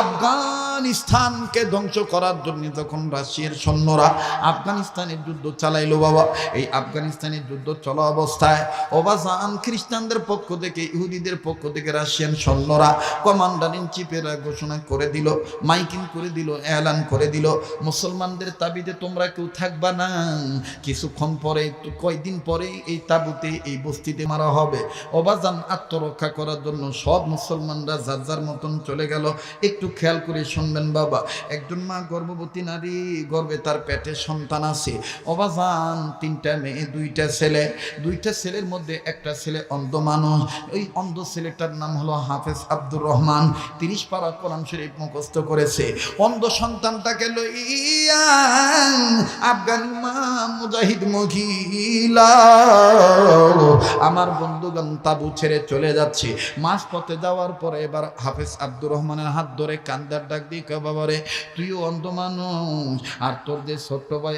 আফগান আফগানিস্তানকে ধ্বংস করার জন্য যখন রাশিয়ার সৈন্যরা আফগানিস্তানের যুদ্ধ চালাইলো বাবা, এই আফগানিস্তানের যুদ্ধ চলা অবস্থায় ওবাজান খ্রিস্টানদের পক্ষ থেকে, ইহুদিদের পক্ষ থেকে রাশিয়ান সৈন্যরা কমান্ডার ইন চিফেরা ঘোষণা করে দিল, মাইকিং করে দিল, এলান করে দিল, মুসলমানদের তাবিতে তোমরা কেউ থাকবা না, কিছুক্ষণ পরে, কয়দিন পরে এই তাবুতে, এই বস্তিতে মারা হবে। ওবাজান আত্মরক্ষা করার জন্য সব মুসলমানরা যার যার মতন চলে গেল। একটু খেয়াল করে শুনবেন বাবা, একজন মা গর্ভবতী নারী, গর্ভে তার পেটে সন্তান আছে। ওবাজান 3টা মেয়ে 2টা ছেলে, 2টা ছেলের মধ্যে একটা ছেলে অন্ধ মানুষ। ওই অন্ধ ছেলেটার নাম হলো হাফেজ আব্দুর রহমান, 30 পারা কোরআন শরীফ মুখস্থ করেছে। অন্ধ সন্তানটাকে লইয়া আফগানি মা মুজাহিদ মহিলা আমার বন্ধুগণ তাবু ছেড়ে চলে যাচ্ছে। মাস পথে যাওয়ার পরে এবার হাফেজ আব্দুর রহমানের হাত ধরে কান্দার ডাক দিয়ে কয়, বাবারে তুইও অন্ধ মানুষ, আর তোর যে ছোট্ট ভাই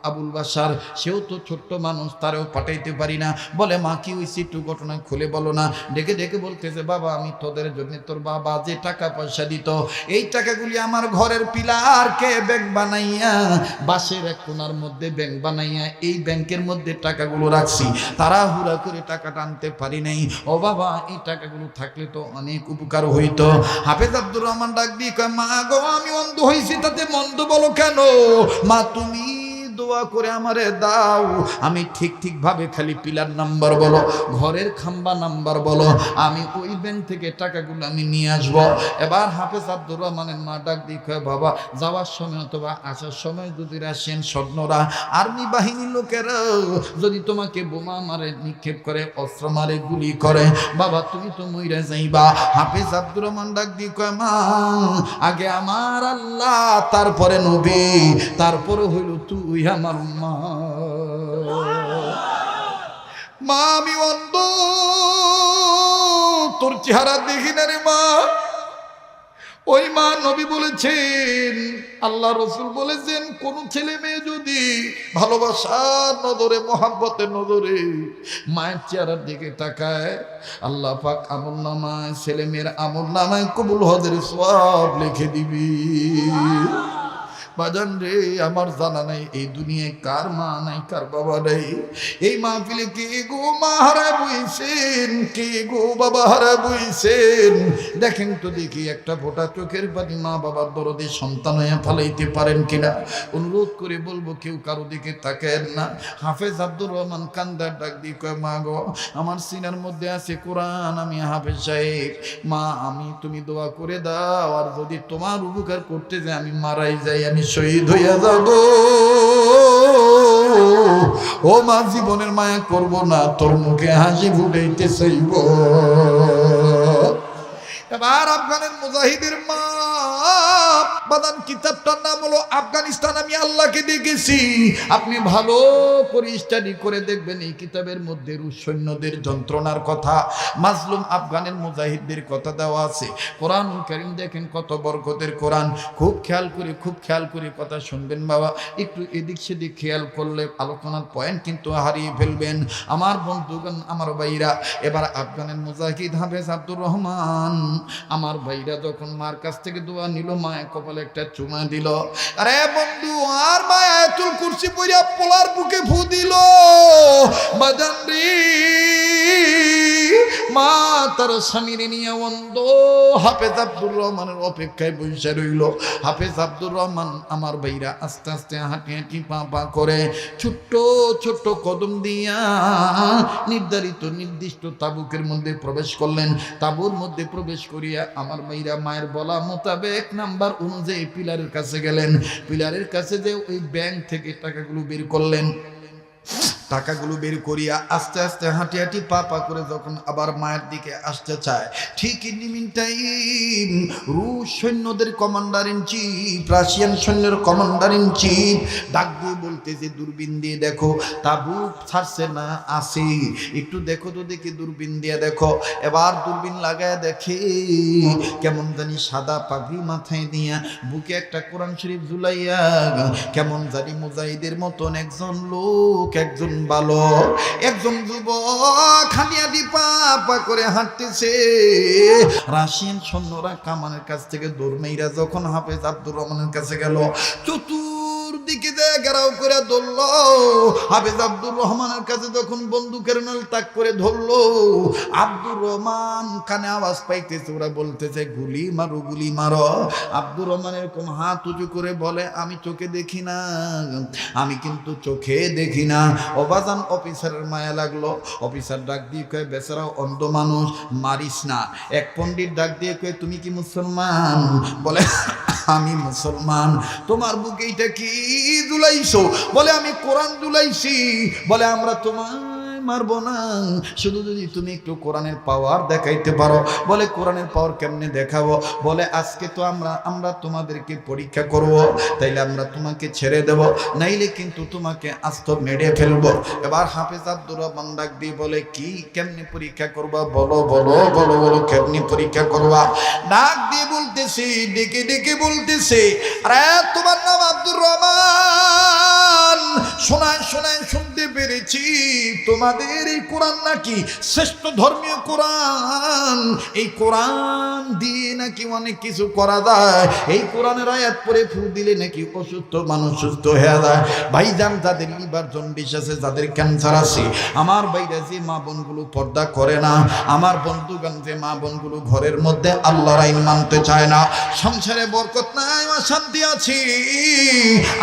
আবুল বাসার, সেও তো ছোট্ট মানুষ, তারেও পাঠাইতে পারি না। বলে মা কি হয়েছে একটু ঘটনা খুলে বলো না। ডেকে ডেকে বলতেছে, বাবা আমি তোদের জন্য, তোর বাবা যে টাকা পয়সা দিত, এই টাকাগুলি আমার ঘরের পিলারকে ব্যাংক বানাইয়া, বাঁশের এক কোনার মধ্যে ব্যাংক বানাইয়া এই ব্যাংকের মধ্যে টাকাগুলো রাখছি, তাড়াহুড়া করে টাকাটা আনতে পারি নাই। ও বাবা এই টাকাগুলো থাকলে তো অনেক উপকার হইতো। হাফেজ আব্দুর রহমান ডাক দিয়ে কয়, মা গো আমি অন্ধ হয়েছি, তাতে মন্দ বলো কেন? মা তুমি দোয়া করে আমারে দাও, আমি ঠিক ভাবে খালি পিলার নাম্বার বলো, ঘরের খাম্বা নাম্বার বলো, আমি ওই ব্যাংক থেকে টাকাগুলো আমি নিয়ে আসবো। এবার হাফেজ আব্দুর রহমানের মা ডাক দিয়ে কয়, বাবা যাওয়ার সময় অথবা আসার সময় যদি রাশিয়ান সৈন্যরা, আর্মি বাহিনীর লোকেরা যদি তোমাকে বোমা মারে, নিক্ষেপ করে, অস্ত্র মারে, গুলি করে, বাবা তুমি তো মইরা যাইবা। হাফেজ আব্দুর রহমান ডাক দিয়ে কয়, মা আগে আমার আল্লাহ, তারপরে নবী, তারপরে হইল তুই আমার মা। মা আমি অন্ধ, তোর চেহারা দেখি না রে মা। ওই মা নবী বলেছেন, আল্লাহ রসুল বলেছেন, কোন ছেলে মেয়ে যদি ভালোবাসার নজরে, মহাব্বতের নজরে মায়ের চেহারার দিকে তাকায়, আল্লাহ পাক আমল নামায়, ছেলে মেয়ের আমল নামায় কবুল হজের সওয়াব লিখে দিবি। বাজান রে, আমার জানা নাই এই দুনিয়ায় কার মা নাই, কার বাবা নাই। এই মাহফিলে কে গো মা হারায় বইছেন, কে গো বাবা হারায় বইছেন, দেখেন তো দেখি একটা ফোঁটা চোখের পানি মা বাবার দরদে সন্তান হয়ে ফালাইতে পারেন কিনা। অনুরোধ করে বলবো কেউ কারো দিকে তাকায়েন না। হাফেজ আব্দুর রহমান কান্দার ডাক দিয়ে কয়, মা গো আমার সিনার মধ্যে আছে কোরআন, আমি হাফেজ সাহেব, মা আমি তুমি দোয়া করে দাও, আর যদি তোমার উপকার করতে যে আমি মারাই যাই, আমি শহীদ হইয়া যাব, ও মা জীবনের মায়া করব না, তোর মুখে হাসি ফুটাইতে চাইব। এবার আফগানের মুজাহিদের মা বাদান, কিতাবটার নাম হলো আফগানিস্তান আমি আল্লাহকে দেখেছি। আপনি ভালো করে স্টাডি করে দেখবেন, এই কিতাবের মধ্যে রুশ সৈন্যদের যন্ত্রণার কথা, মাজলুম আফগানের মুজাহিদদের কথা দেওয়া আছে। কোরআন কারীম দেখেন কত বরকতের কোরআন। খুব খেয়াল করে কথা শুনবেন বাবা, একটু এদিক সেদিক খেয়াল করলে আলোচনার পয়েন্ট কিন্তু হারিয়ে ফেলবেন। আমার বন্ধুগণ, আমার ভাইরা, এবার আফগানের মুজাহিদ হাফেজ আব্দুর রহমান আমার ভাইরা যখন মার কাছ থেকে দোয়া নিল, মায়ের কপালে একটা চুমা দিল। আরে বন্ধু, আর মা আয়াতুল কুরসি পড়িয়া পোলার বুকে ফু দিল। বাজান রে, মা তার স্বামীর নিয়ে অন্ধ হাফেজ আব্দুর রহমানের অপেক্ষায় বসে রইল। হাফেজ আব্দুর রহমান আমার ভাইরা আস্তে আস্তে হাঁটি হাঁটি পা করে ছোট্ট কদম দিয়া নির্দিষ্ট তাবুকের মধ্যে প্রবেশ করলেন। তাবুর মধ্যে প্রবেশ করিয়া আমার ভাইরা মায়ের বলা মোতাবেক নাম্বার অনুযায়ী পিলারের কাছে গেলেন। পিলারের কাছে যে ওই ব্যাংক থেকে টাকাগুলো বের করলেন। টাকাগুলো বের করিয়া আস্তে আস্তে হাঁটি হাঁটি পা করে যখন আবার মায়ের দিকে আসতে চায়, ঠিক ইন মিন টাইম রুশ সৈন্যদের কমান্ডার ইন চিফ, রাশিয়ান সৈন্যের কমান্ডার ইন চিফ ডাক দিয়ে বলতেছে, দূরবীন দিয়ে দেখো তাবুক ছাড়ছে না, আসে একটু দেখো তো, দেখি দূরবীন দিয়ে দেখো। এবার দূরবীন লাগায় দেখে কেমন জানি সাদা পাগড়ি মাথায় দিয়া, বুকে একটা কোরআন শরীফ ঝুলাইয়া, কেমন জানি মুজাহিদের মতন একজন ভালো। একজন যুবক হানিয়াদি পা পা করে হাঁটতেছে, রাশিয়ান সৈন্যরা কামানের কাছ থেকে দৌড় মেইরা যখন হাফেজ আব্দুর রহমানের কাছে গেল, চতুর্দিকে ঘেরাও করে ধরল। হাফেজ আব্দুর রহমানের কাছে যখন বন্দুকের নল তাক করে ধরলো, আব্দুর রহমান কানে আওয়াজ পাইতেছে, ওরা বলতেছে গুলি মারো গুলি মারো। আব্দুর রহমান এরকম হাত উঁচু করে বলে, আমি চোখে দেখি না, আমি কিন্তু চোখে দেখি না। অবাজান অফিসারের মায়া লাগলো। অফিসার ডাক দিয়ে কয়ে, বেচারা অন্ধ মানুষ, মারিস না। এক পণ্ডিত ডাক দিয়ে কয়ে, তুমি কি মুসলমান? বলে, আমি মুসলমান। তোমার বুকে এটা কি দুলাইছো? বলে, আমি কোরআন দুলাইছি। বলে, আমরা তোমার মারবো না, শুধু যদি তুমি একটু কোরআনের পাওয়ার দেখাইতে পারো। বলে, কোরআনের পাওয়ার কেমনে দেখাবো? বলে, আজকে তো আমরা তোমাদেরকে পরীক্ষা করব, তাইলে আমরা তোমাকে ছেড়ে দেব, নাইলে কিন্তু তোমাকে আস্ত মেরে ফেলবো। এবার হাফেজ আব্দুর রহমান ডাক দিয়ে বলে, কি কেমনে পরীক্ষা করবা? বলো বলো বলো বলো, কেমনে পরীক্ষা করবা? ডাক দিয়ে বলতেছি, ডেকে ডেকে বলতেছে, আরে তোমার নাম আব্দুর রহমান, শোনায় শোনায় শুনতে পেরেছি তোমাদের এই কোরআন নাকি শ্রেষ্ঠ ধর্মীয় কোরআন। এই কোরআন দিয়ে নাকি অনেক কিছু করা যায়। এই কোরআনের আয়াত পড়ে ফু দিলে নাকি অসুস্থ মানুষ সুস্থ হয়ে যায়। ভাইজান, যাদের লিভার জন্ডিস আছে, যাদের ক্যান্সার আছে, আমার ভাইরা যে মা বোনগুলো পর্দা করে না, আমার বন্ধুগণ যে মা বোনগুলো ঘরের মধ্যে আল্লাহর আইন মানতে চায় না, সংসারে বরকত নাই, অশান্তি আছে,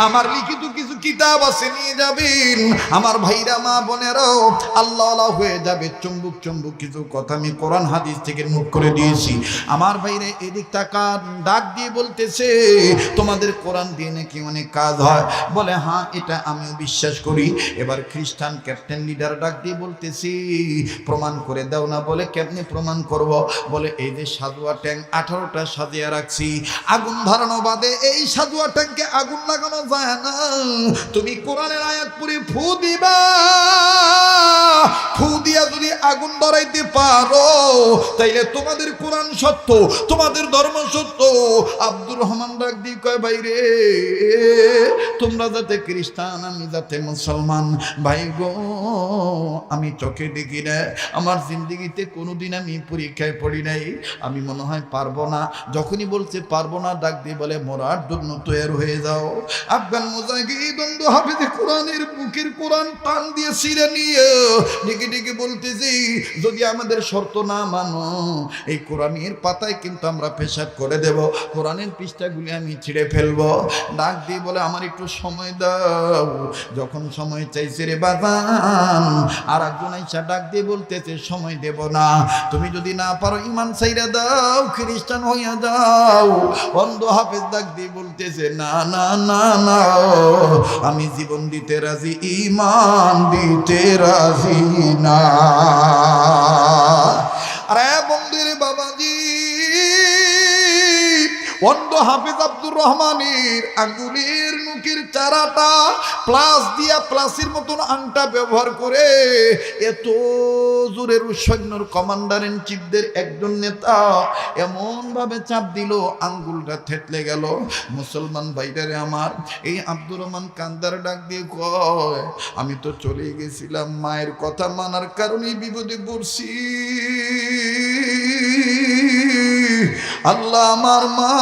আমার লিখিত কিছু কিতাব আছে, নিয়ে যাবেন। আমার ভাইরা মা বোনেরাও আল্লাহ হয়ে যাবে। চুম্বুক চুম্বুক কিছু কথা আমি কোরআন হাদিস থেকে নোট করে দিয়েছি। আমার ভাইরা এদিক তাকান, ডাক দিয়ে বলতেছে, তোমাদের কোরআন দিয়ে নাকি অনেক কাজ হয়। বলে, হ্যাঁ, এটা আমিও বিশ্বাস করি। এবার খ্রিস্টান ক্যাপ্টেন লিডার ডাক দিয়ে বলতেছি, প্রমাণ করে দাও না। বলে, কেমনে প্রমাণ করব? বলে, এই যে সাজুয়া ট্যাঙ্ক 18টা সাজিয়ে রাখছি, আগুন ধরানো বাদে এই সাজুয়া ট্যাঙ্কে আগুন লাগানো যায় না। তুমি কোরআনের আয়াত পড়ে ফু দিবা, ফু দিয়া যদি আগুন ধরাইতে পারো, তাইলে তোমাদের কোরআন সত্য, তোমাদের ধর্ম সত্য। আব্দুর রহমান ডাক দিয়ে কয়, ভাই রে, তোমরা যাতে খ্রিস্টান, আমি যাতে মুসলমান। ভাই গো, আমি চোখে দেখি না, আমার জিন্দগিতে কোনোদিন আমি পরীক্ষায় পড়ি নাই, আমি মনে হয় পারবো না। যখনই বলছে পারবো না, ডাক দিয়ে বলে, মরার জন্য তৈরি হয়ে যাও। আফগান মুজাহিদ বন্ধু হাফেজ কোরআনের বুকের কোরআন টান দিয়ে ছিঁড়ে নিয়ে ডেকে ডেকে বলতেছি, যদি আমাদের শর্ত না মানো, এই কোরআনের পাতায় কিন্তু আমরা পেশাব করে দেব, কোরআনের পৃষ্ঠাগুলি আমি ছিঁড়ে ফেলবো। ডাক দিয়ে বলে, আমার একটু সময় দাও। যখন সময় চাইছে রে বাজান, আর একজন আইসা ডাক দিয়ে বলতেছে, সময় দেব না, তুমি যদি না পারো ইমান ছাইরা দাও, খ্রিস্টান হইয়া যাও। অন্ধ হাফেজ ডাক দিয়ে বলতেছে, না না না না, আমি জীবন দিতে রাজি, ইমান দিতে রাজি না। আরে বন্ধুরে বাবাজি, অন্ধ হাফেজ আব্দুর রহমানের আঙ্গুলের নুকের চারাটা প্লাস দিয়া, প্লাসের মতন আংটা ব্যবহার করে এত জোরের সৈন্যর কমান্ডার ইন চিফদের একজন নেতা এমন ভাবে চাপ দিল, আঙ্গুলটা থেতলে গেল। মুসলমান ভাইটারে আমার, এই আব্দুর রহমান কান্দার ডাক দিয়ে কয়, আমি তো চলে গেছিলাম, মায়ের কথা মানার কারণে বিপদে পড়ছি। আল্লাহ, আমার মা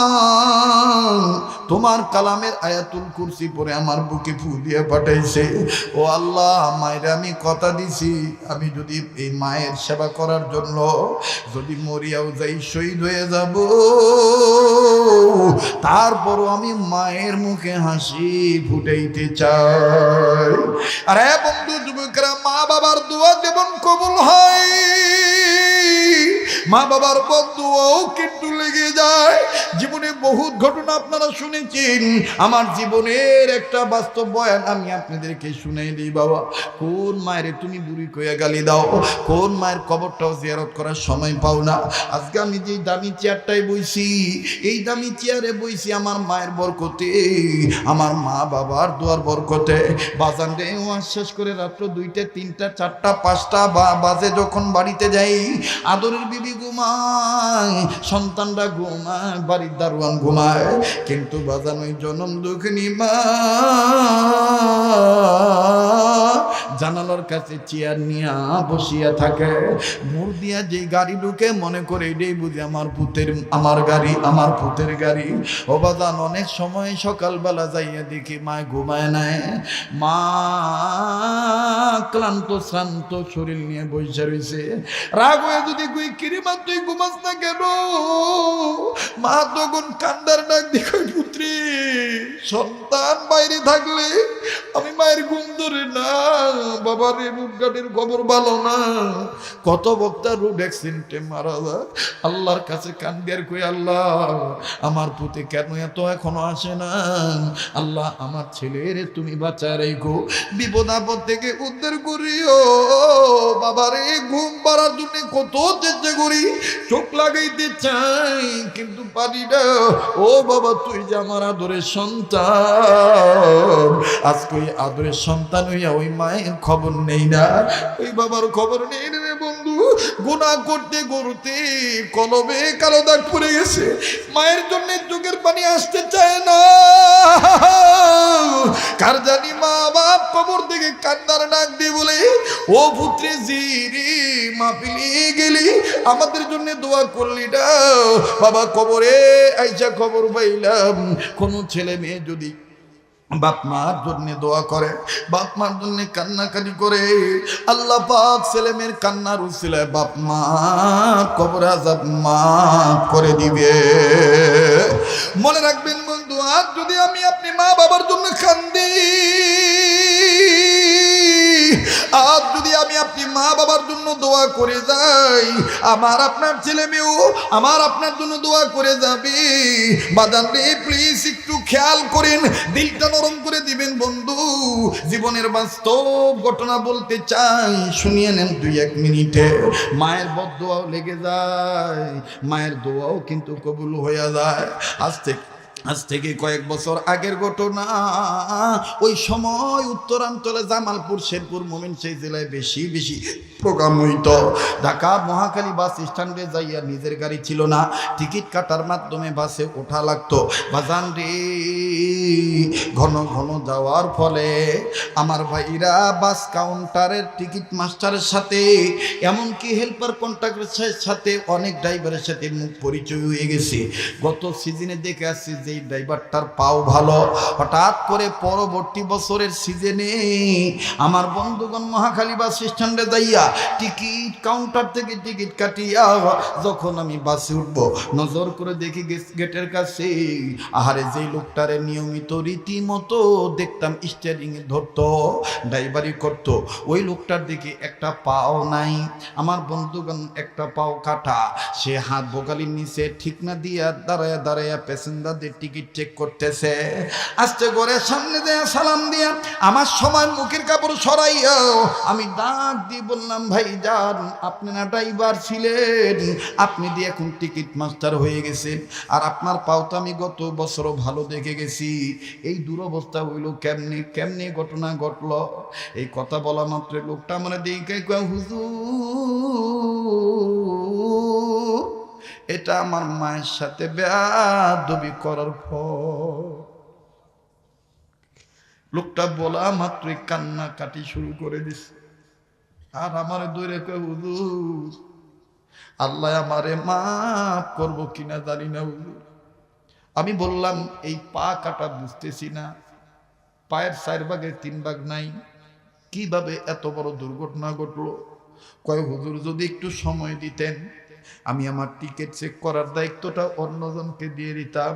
তোমার কালামের আয়াতুল কুরসি পরে আমার বুকে ফু দিয়ে পাঠাইছে। ও আল্লাহ, মায়ের আমি কথা দিছি, আমি যদি এই মায়ের সেবা করার জন্য যদি মরিয়াও যাই, শহীদ হয়ে যাব, তারপরও আমি মায়ের মুখে হাসি ফুটাইতে চাই। আরে বন্ধু যুবকরা, মা বাবার দোয়া যেমন কবুল হয়, মা বাবার বদুয়াও কিন্তু লেগে যায়। জীবনে বহুত ঘটনা আপনারা শুনেছেন, আমার জীবনের একটা বাস্তব বয়ান আমি আপনাদেরকে শুনাই দিই। বাবা, কোন মায়ের তুমি বুড়ি কইয়া গালি দাও, কোন মায়ের কবরটাও জিয়ারত করার সময় পাও না। আজকে আমি যে দামি চেয়ারটায় বইছি, এই দামি চেয়ারে বইছি আমার মায়ের বরকতে, আমার মা বাবার দোয়ার বরকতে। বাজান রে, শেষ করে রাত্র 2টা 3টা 4টা 5টা বাজে যখন বাড়িতে যাই, আদরের বিবি ঘুমায়, সন্তানরা ঘুমায়, বাড়ির দারোয়ান ঘুমায়, কিন্তু বাজান ওই জনম দুঃখিনী মা জানালার কাছে চেয়ার নিয়ে বসিয়া থাকে। মোড় দিয়া যে গাড়ি ঢুকে মনে করে এটাই বুঝি আমার গাড়ি, আমার পুতের গাড়ি। ও বাজান, অনেক সময় সকালবেলা যাইয়া দেখি মা ঘুমায় নাই। মা ক্লান্ত শ্রান্ত শরীর নিয়ে বসে রয়েছে। রাগ হয়ে যদি কই, কিরে মা তুই ঘুমাস না কেন? মা তখন কান্দার ডাক দেখো, পুত্রী সন্তান বাইরে থাকলে আমি মায়ের ঘুম ধরে না। বাবার রোডঘাটের খবর ভালো না, কত বক্তা রোড অ্যাক্সিডেন্টে মারা যায়। আল্লাহর কাছে কান্দিয়ার কই, আল্লাহ আমার পুতে কেন এত এখনো আসে না? আল্লাহ আমার ছেলেরে তুমি বাঁচা রেখো, বিপদ আপদ থেকে উদ্ধার করিও। বাবারে ঘুম পাড়ার জন্য কত চেষ্টা করি, চোখ লাগাইতে চাই কিন্তু পারি না। ও বাবা, তুই যে আমার আদরের সন্তান, আজকে ওই আদরের সন্তান হইয়া ওই মায়ের খবর নেই না, ওই বাবার খবর নেই রে বন্ধু। গুনাহ করতে করতে কলবে কালো দাগ পড়ে গেছে, মায়ের জন্য চোখের পানি আসতে চায় না। কার জানি মা বাপ কবর থেকে কান্নার ডাক দিয়ে বলে, ও পুত্রে জিরি মাহফিলে গেলি, আমাদের জন্য দোয়া করলি না। বাবা কবরে আইসা খবর পাইলাম, কোন ছেলে মেয়ে যদি বাপ মার জন্য দোয়া করে, বাপ মার জন্য কান্নাকাটি করে, আল্লাহ পাক ছেলে মেয়ের কান্নার উসিলায় বাপ মা কবর আযাব মাফ করে দিবে। মনে রাখবেন বন্ধু, আজ যদি আমি আপনি মা বাবার জন্য কান্দি, আজ যদি আমি আপনি মা বাবার জন্য দোয়া করে যাই, আমার আপনার ছেলে মেয়েও আমার আপনার জন্য দোয়া করে যাবে। বাদান রে, প্লিজ একটু খেয়াল করেন, দিলটা নরম করে দিবেন বন্ধু। জীবনের বাস্তব ঘটনা বলতে চাই, শুনিয়ে নেন 2-1 মিনিটে। মায়ের বদদোয়াও লেগে যায়, মায়ের দোয়াও কিন্তু কবুল হয়ে যায়। আজ থেকে কয়েক বছর আগের ঘটনা। ওই সময় উত্তরাঞ্চলে জামালপুর, শেরপুর, সেই জেলায় বেশি প্রোগ্রাম হইত। ঢাকা মহাখালী বাস স্ট্যান্ডে যাইয়া নিজের গাড়ি ছিল না, টিকিট কাটার মাধ্যমে বাসে ওঠা লাগতো। বাজান রে, ঘন ঘন যাওয়ার ফলে আমার ভাইরা বাস কাউন্টারের টিকিট মাস্টারের সাথে, এমনকি হেল্পার কন্ট্রাক্টরের সাথে, অনেক ড্রাইভারের সাথে মুখ পরিচয় হয়ে গেছে। গত সিজনে দেখে আসছি যে ড্রাইভারটার পাও ভালো। হঠাৎ করে পরবর্তী বছরের সিজনে আমার বন্ধুগণ মহাখালী বাস স্ট্যান্ডে যাইয়া টিকিট কাউন্টার থেকে টিকিট কাটিয়া যখন আমি বাসে উঠবো, নজর করে দেখি গেটের কাছে আহারে যেই লোকটারে নিয়মিত রীতিমতো দেখতাম স্টিয়ারিং এ ধরতো, ড্রাইভারি করতো, ওই লোকটার দিকে একটা পাও নাই। আমার বন্ধুগণ একটা পাও কাটা, সে হাত বোকালির নিচে ঠিক না দিয়া দাঁড়ায়া দাঁড়ায়া প্যাসেঞ্জারদের টিকিট চেক করতেছে। আস্তে করে সামনে দেয়া সালাম দিয়া আমার সময় মুখের কাপড় সরাইয়া আমি ডাক দিয়ে বললাম, ভাই যান, আপনি না ড্রাইভার ছিলেন, আপনি দিয়ে এখন টিকিট মাস্টার হয়ে গেছেন, আর আপনার পাও তো আমি গত বছরও ভালো দেখে গেছি, এই দুরবস্থা হইল কেমনে ঘটনা ঘটলো? এই কথা বলা মাত্র লোকটা মানে দেখে কয়, হুজুর এটা আমার মায়ের সাথে বেয়াদবি করার ফল। লোকটা বলা মাত্রই কান্না কাটি শুরু করে দিছে, আর আমার দূরে কয়, হুজুর আল্লাহ আমারে মাফ করবো কিনা জানি না হুজুর। আমি বললাম, এই পা কাটা বুঝতেছি না, পায়ের 4 ভাগের 3 ভাগ নাই, কিভাবে এত বড় দুর্ঘটনা ঘটলো? কয়, হুজুর যদি একটু সময় দিতেন, আমি আমার টিকিট চেক করার দায়িত্বটা অন্যজনকে দিয়ে দিতাম।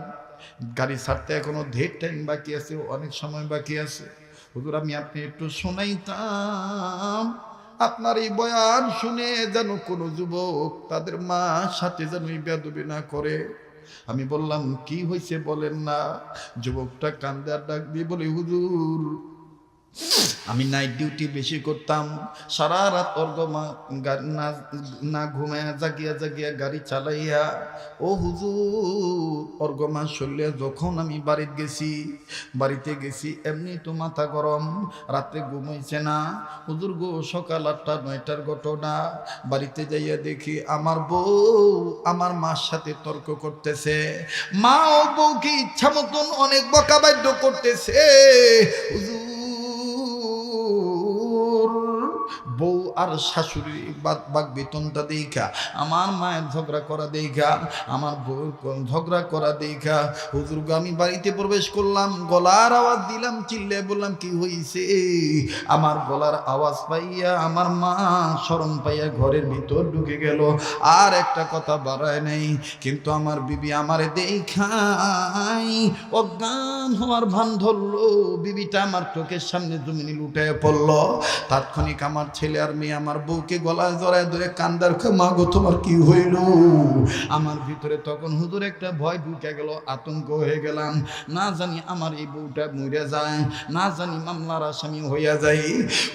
গাড়ি ছাড়তে এখনো ঢের টাইম বাকি আছে, অনেক সময় বাকি আছে। হুজুর আমি আপনি একটু শোনাইতাম, আপনার এই বয়ান শুনে যেন কোনো যুবক তাদের মা সাথে যেন বেয়াদবি না করে। আমি বললাম, কি হয়েছে বলেন না? যুবকটা কান্দে আর ডাক দিয়ে বলে, হুজুর আমি নাইট ডিউটি বেশি করতাম, সারা রাত না ঘুমায় জাগিয়া গাড়ি চালাইয়া, ও হুজুর অর্গমা শরীরে যখন আমি বাড়িতে গেছি এমনি তো মাথা গরম, রাতে ঘুমাইছে না হুজুর গো। সকাল 8টা-9টার ঘটনা, বাড়িতে যাইয়া দেখি আমার বউ আমার মার সাথে তর্ক করতেছে, মা ও বউকে ইচ্ছা মতন অনেক বকাবাদ্য করতেছে। হুজুর বউ আর শাশুড়ি বাগ বেতনটা দেখা, আমার মায়ের ঝগড়া করা দেখা, আমার বউ ঝগড়া করা দেখা হুজুর গো আমি বাড়িতে প্রবেশ করলাম, গলার আওয়াজ দিলাম, চিল্লে বললাম কি হইছে? আমার গলার আওয়াজ পাইয়া আমার মা শরম পাইয়া ঘরের ভিতর ঢুকে গেল, আর একটা কথা বাড়ায় নাই। কিন্তু আমার বিবি আমারে দেখাই অজ্ঞান হওয়ার ভান ধরলো, বিবিটা আমার চোখের সামনে জমিনে লুটায় পড়লো। তাৎক্ষণিক আমার ছেলে আর মেয়ে আমার বউকে গলায় জড়ায় ধরে কান্দার, মা গো তোমার কি হইল? আমার ভিতরে তখন হুজুর একটা ভয় ঢুকে গেল, আতঙ্ক হয়ে গেলাম, না জানি আমার এই বউটা মরে যায়, না জানি মামলার আসামি হইয়া যায়।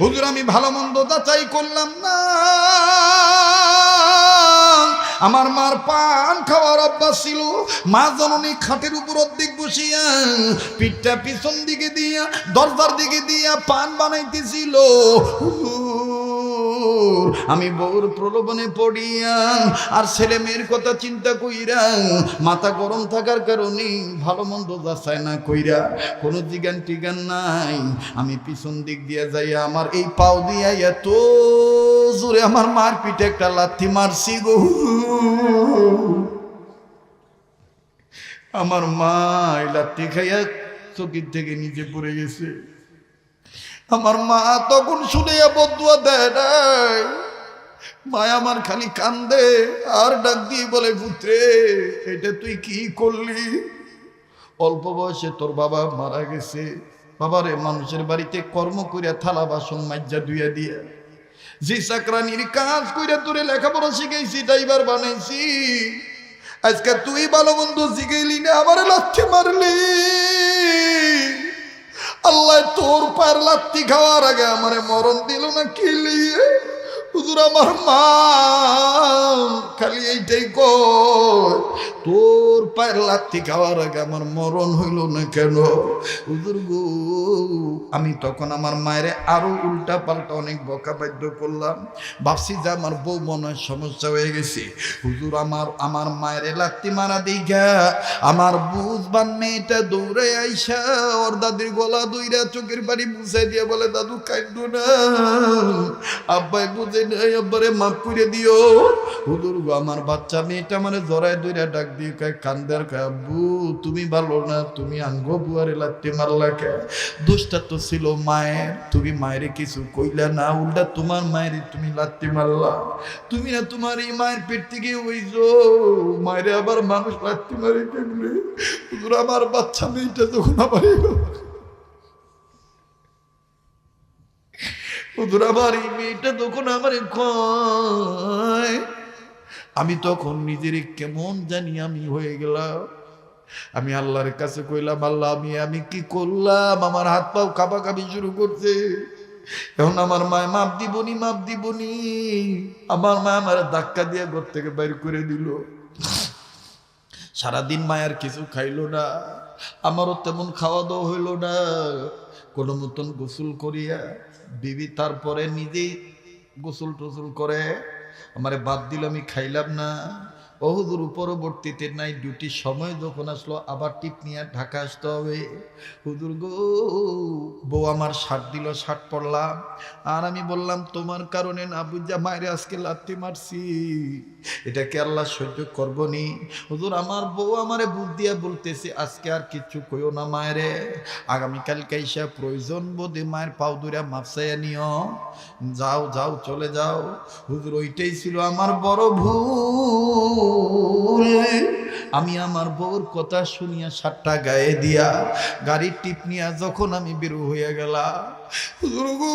হুজুর আমি ভালো মন্দ যাচাই করলাম না, আমার মার পান খাওয়ার অভ্যাস ছিল। মা জননী খাটের উপর অর্ধেক বসিয়া পিঠটা পিছন দিকে দিয়া দরজার দিকে দিয়া পান বানাইতেছিল। আমি বউর প্রলোভনে পড়িয়া আর ছেলে মেয়ের কথা চিন্তা কইরা মাথা গরম থাকার কারণে ভালো মন্দ যাচাই না কইরা কোনো জিগান টিগান নাই, আমি পিছন দিক দিয়া যাইয়া আমার এই পাও দিয়া এত জোরে আমার মার পিঠে একটা লাথি মারছি গো। আমার মা লাথি খাইয়া চকির থেকে নিচে পড়ে গেছে। আমার মা তখন শুনে বদুয়া দেয় নাই, মা আমার খালি কান্দে আর ডাক দিয়ে বলে, পুত্রে এটা তুই কি করলি? অল্প বয়সে তোর বাবা মারা গেছে, বাবারে মানুষের বাড়িতে কর্ম করিয়া থালা বাসন মাজ্জা ধুইয়া দিয়া যে চাকরানির কাজ কইরা তোরে লেখাপড়া শিখাইছি, ড্রাইভার বানাইছি, আজকে তুই ভালো বন্ধু শিখাইলি না, আমার লাথি মারলি। আল্লাহ তোর পায়ের লাথি খাওয়ার আগে আমারে মরণ দিল না কিলি? হুজুর আমার মা খালি এইটাই কয়, তোর পায়ের লাথি খাওয়ার আগে আমার মরণ হইল না কেন? হুজুর গো আমি তখন আমার মায়ের আরো উল্টা পাল্টা অনেক বকা বাধ্য করলাম, ভাবছি যে আমার বউ মনে হয় সমস্যা হয়ে গেছে। হুজুর আমার মায়ের লাথি মারা দেখা আমার বুঝবান মেয়েটা দৌড়ে আইসা ওর দাদির গলা দইরা চোখের বাড়ি মুছাই দিয়ে বলে, দাদু কাঁদো না, আব্বাই বুঝে নাই, আব্বারে মাফ করে দিও। হুজুর গো আমার বাচ্চা মেয়েটা মানে জড়ায় দইরা ডাক দিয়ে কয়, কান্দার কয়, আব্বু তুমি ভালো না, তুমি আঙ্গ বুয়ারে লাথি মারলা কে? দোষটা তো ছিল মায়ের, তুমি মায়ের কিছু কইলা না, উল্টা তোমার মায়ের তুমি লাথি মারলা। তুমি না তোমার এই মায়ের পেট থেকে হইছো, মায়ের আবার মানুষ লাথি মারে কেমনে? হুজুর আমার বাচ্চা মেয়েটা যখন আমার হুজুর আমার এই মেয়েটা তখন আমার কয়, আমি তখন নিজের কেমন জানি আমি হয়ে গেলাম। আমি আল্লাহর কাছে কইলাম, আল্লাহ আমি কি করলাম? আমার হাত পাও কাঁপাকাঁপি শুরু করছে। এখন আমার মায় মাপ দিবনি, মাপ দিবনি। আমার মা আমার ধাক্কা দিয়ে ঘর থেকে বাইর করে দিল। সারাদিন মায়ের কিছু খাইলো না, আমারও তেমন খাওয়া দাওয়া হইল না। কোনো মতন গোসল করিয়া বিবি তারপরে নিজেই গোসল টোসল করে আমারে বাদ দিল, আমি খাইলাম না। হুজুর পরবর্তীতে নাই ডিউটির সময় যখন আসলো আবার টিপ নিয়ে ঢাকা আসতে হবে। হুজুর গো বউ আমার শার্ট দিল, শার্ট পরলাম, আর আমি বললাম তোমার কারণে না বুঝা মায়ের আজকে লাথি মারছি, এটাকে আল্লাহ সহ্য করবো নি? হুজুর আমার বউ আমারে বুদ্ধ দিয়া বলতেছে, আজকে আর কিচ্ছু কইও না মায়েরে, আগামীকালকে এসে প্রয়োজন বোধে মায়ের পাও ধরে মাপসাইয়া নিও, যাও যাও চলে যাও। হুজুর ওইটাই ছিল আমার বড় ভুল। আমি আমার বউর কথা শুনিয়া সাতটা গায়ে দিয়া গাড়ির টিপ নিয়া যখন আমি বের হইয়া গেলাম, হুজুর গো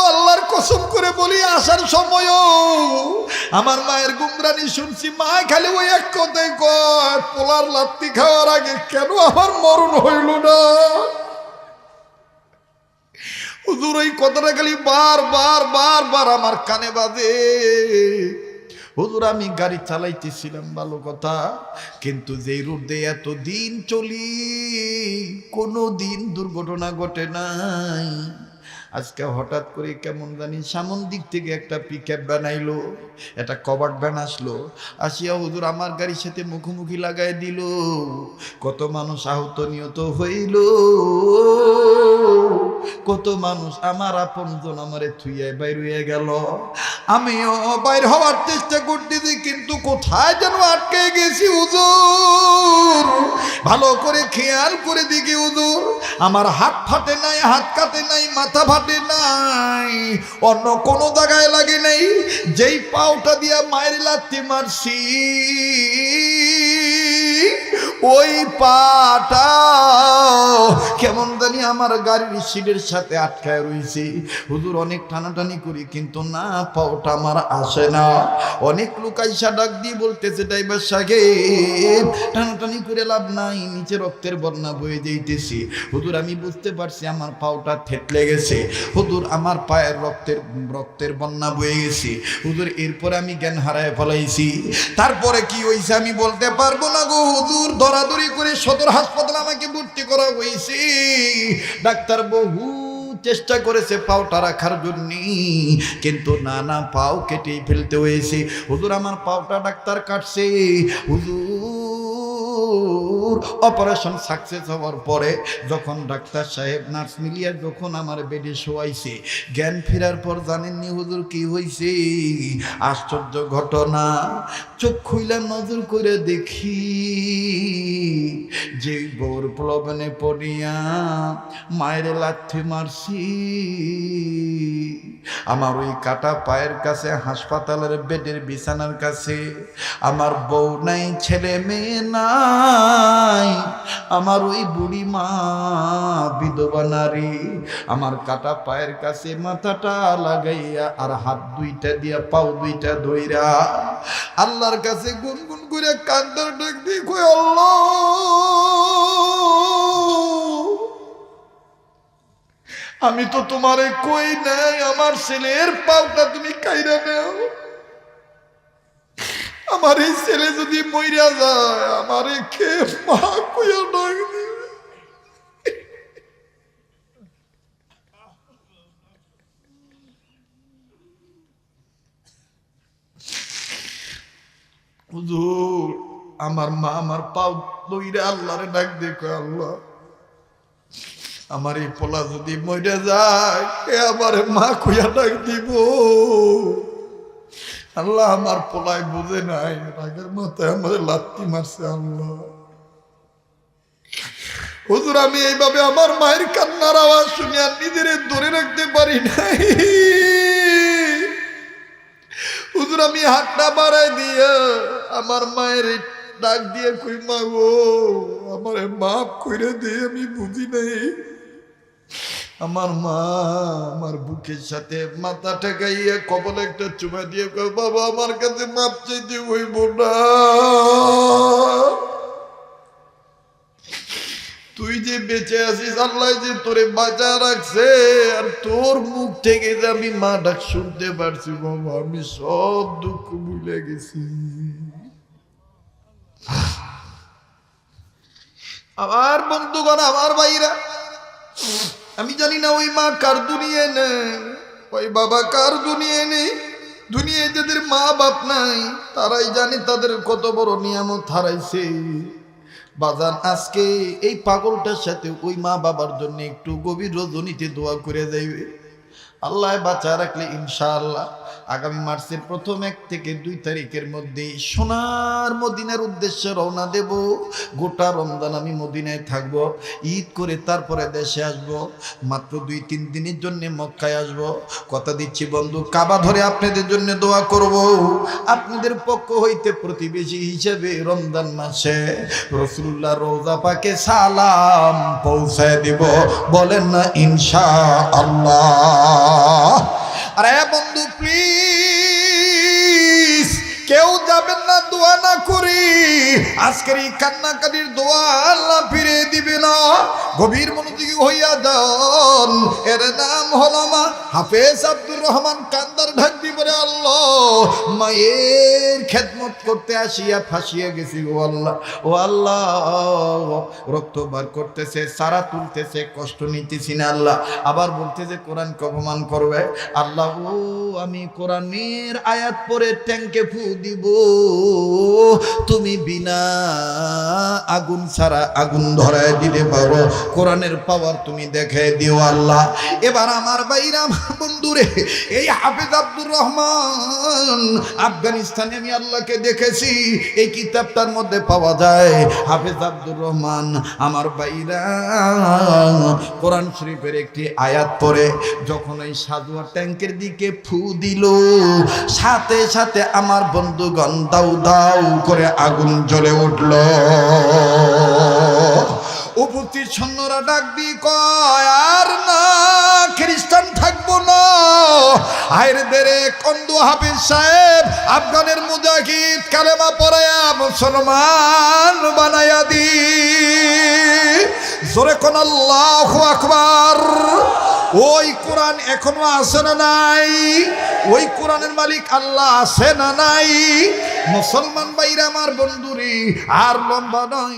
আল্লাহর কসম করে বলি আসার সময় আমার মায়ের গুমরানি শুনছি, মা খালি ওই এক কথাই কয়, পোলার লাত্তি খাওয়ার আগে কেন আমার মরণ হইল না? হুজুর এই কথাটা খালি বারবার বারবার আমার কানে বাজে। হুজুর আমি গাড়ি চালাইতেছিলাম ভালো কথা, কিন্তু যেই রোড দিয়ে এত দিন চলি কোনো দিন দুর্ঘটনা ঘটে নাই। আজকে হঠাৎ করে কেমন জানি সামন দিক থেকে একটা পিকআপ ভ্যান আইলো, একটা কভার্ড ভ্যান আসলো, আসিয়া হুজুর আমার গাড়ির সাথে মুখোমুখি লাগাই দিল। কত মানুষ আহত নিহত হইল, কত মানুষ আমার আপনজন আমারে থুইয়া বাইর হয়ে গেল। আমিও বাইর হওয়ার চেষ্টা করতেছি, কিন্তু কোথায় যেন আটকে গেছি হুজুর। ভালো করে খেয়াল করে দেখি হুজুর, আমার হাত ফাটে নাই, হাত কাটে নাই, মাথা ফাটে নাই, অন্য কোনো জায়গায় লাগে নাই। যেই পাওটা দিয়া মায়ের লাথি মারছি, ওই পাটা কেমন জানি আমার গাড়ির সিটের সাথে আটকায় রয়েছে। হুজুর অনেক টানাটানি করি, কিন্তু না, পাওটা আমার আসে না। অনেক লোক আইসা ডাক দিয়ে বলতেছে, ড্রাইভার সাহেব টানাটানি করে লাভ নাই, নিচে রক্তের বন্যা বয়ে যাইতেছি। হুজুর আমি বুঝতে পারছি আমার পাওটা থেতলে গেছে। হুজুর আমার পায়ের রক্তের বন্যা বয়ে গেছে। হুজুর এরপরে আমি জ্ঞান হারায় ফেলাইছি। তারপরে কি হয়েছে আমি বলতে পারবো না গো হুজুর। দরাদরি করে সদর হাসপাতালে আমাকে ভর্তি করা হয়েছে। ডাক্তার বহু চেষ্টা করেছে পাওটা রাখার জন্য, কিন্তু না, পাও কেটে ফেলতে হয়েছে। হুজুর আমার পাওটা ডাক্তার কাটছে। হুজুর অপারেশন সাকসেস হওয়ার পরে যখন ডাক্তার সাহেব নার্স মিলিয়ে যখন আমার বেডে শোয়াইছে, জ্ঞান ফেরার পর জানেননি হুজুর কি হয়েছে? আশ্চর্য ঘটনা। চোখ খুইলা নজর করে দেখি, যে বউর প্রলোভনে পড়িয়া মায়ের লাথি মারছি, আমার ওই কাটা পায়ের কাছে হাসপাতালের বেডের বিছানার কাছে আমার বউ নাই, ছেলে মেয়ে নাই, আমার ওই বুড়ি মা বিধবা নারী আমার কাটা পায়ের কাছে মাথাটা লাগাইয়া আর হাত দুইটা দিয়া পাও দুইটা ধইরা আল্লাহর কাছে গুনগুন করে কান্দার ডাক দিয়ে কই, আল্লাহ আমি তো তোমারে কই নাই আমার ছেলের পাওটা তুমি কাইরা নাও। আমার এই ছেলে যদি মইরা যায়, আমারে কে মা কইয়া ডাক দিবে? হুজুর আমার মা আমার পাও লইরা আল্লাহরে ডাক দেখো, আল্লাহ আমার এই পোলা যদি মইরা যায়, কে আমার মা কইয়া ডাক দিব? আল্লাহ আমার পোলায় বুঝে নাই, রাগের মাথায় আমাদের লাত্তি মারছে। আল্লাহ হুজুর আমি এইভাবে আমার মায়ের কান্নার আওয়াজ শুনে আর নিজের ধরে রাখতে পারি নাই। হুজুর আমি হাতটা বাড়াই দিয়ে আমার মায়ের ডাক দিয়ে কই, মা গো আমারে মাফ করে দিয়ে, আমি বুঝি নাই। আমার মা আমার বুকের সাথে মাথা ঠেকাইয়া কপালে একটা চুমা দিয়ে কয়, বাবা আমার কাছে মাপ চাইতে হইব না, তুই যে বেঁচে আছিস, আল্লাহ যে তোরে বাঁচা রাখছে, আর তোর মুখ থেকে যে আমি মা ডাক শুনতে পারছি, বাবা আমি সব দুঃখ ভুলে গেছি। আমার বন্ধুগণ, আমার ভাইরা, আমি জানি না ওই মা কার দুনিয়ায় নেই, ওই বাবা কার দুনিয়ায় নেই। দুনিয়ায় যাদের মা বাপ নাই তারাই জানে তাদের কত বড় নিয়ামত হারাইছে। বাজান আজকে এই পাগলটার সাথে ওই মা বাবার জন্য একটু গভীর রজনীতে দোয়া করে যাইবে। আল্লাহ বাঁচা রাখলে ইনশাআল্লাহ আগামী মার্চের প্রথম 1 থেকে 2 তারিখের মধ্যে সোনার মদিনার উদ্দেশ্যে রওনা দেব। গোটা রমজান আমি মদিনায় থাকব, ঈদ করে তারপরে দেশে আসব, মাত্র 2-3 দিনের জন্য মক্কায় আসব। কথা দিচ্ছি বন্ধু, কাবা ধরে আপনাদের জন্য দোয়া করব। আপনাদের পক্ষ হইতে প্রতিবেশী হিসেবে রমজান মাসে রাসূলুল্লাহ রওজা পাকে সালাম পৌঁছায় দিব, বলেন না ইনশাআল্লাহ। আরে বন্ধু প্লিজ কেউ যাবেন না, দোয়া দোয়া না করি আজকের এই কান্নাকাটির দোয়া আল্লাহ ফিরে দিবে না। গভীর মনোযোগী হইয়া যান। এর নাম হলো মা হাফেজ আব্দুর রহমান কান্দার ঢাক দিয়ে বলে, আল্লাহ মায়ের খেদমত করতে আসিয়া ফাঁসিয়া গেছি ও আল্লাহ। ও আল্লাহ রক্ত বার করতেছে, সারা তুলতেছে, কষ্ট নিতেছি না আল্লাহ। আবার বলতেছে কোরআনকে অপমান করবে। আল্লাহ ও আমি কোরআনের আয়াত পরে ট্যাঙ্কে ফু দিব, তুমি বিনা আগুন ছাড়া আগুন ধরায় দিতে পারো। কোরআনের পাওয়ার তুমি দেখে দিও আল্লাহ। এবার আমার বাইরা বন্ধুরে, এই হাফেজ আব্দুর রহমান আফগানিস্তানে আমি আল্লাহকে দেখেছি, এই কিতাবটার মধ্যে পাওয়া যায়। হাফেজ আব্দুর রহমান আমার বাইরা কোরআন শরীফের একটি আয়াত পড়ে যখন এই সাজুয়া ট্যাঙ্কের দিকে ফু দিল, সাথে সাথে আমার বন্ধুগণ দাউ দাউ করে আগুন জ্বলে উঠল। উপস্থিত সৈন্যরা ডাক দিয়ে কয়, আর না খ্রিস্টান থাকবো না। আয়ের দেরে কন্দু হাফিজ সাহেব আফগানের মুজাহিদ কালেমা পড়ায়া মুসলমান বানায়া দি। জোরে কোন আল্লাহু আকবার। ওই কোরআন এখনো আছে না নাই? ওই কোরআনের মালিক আল্লাহ আছে না নাই? মুসলমান ভাইরা আমার বন্ধুরি, আর লম্বা নয়।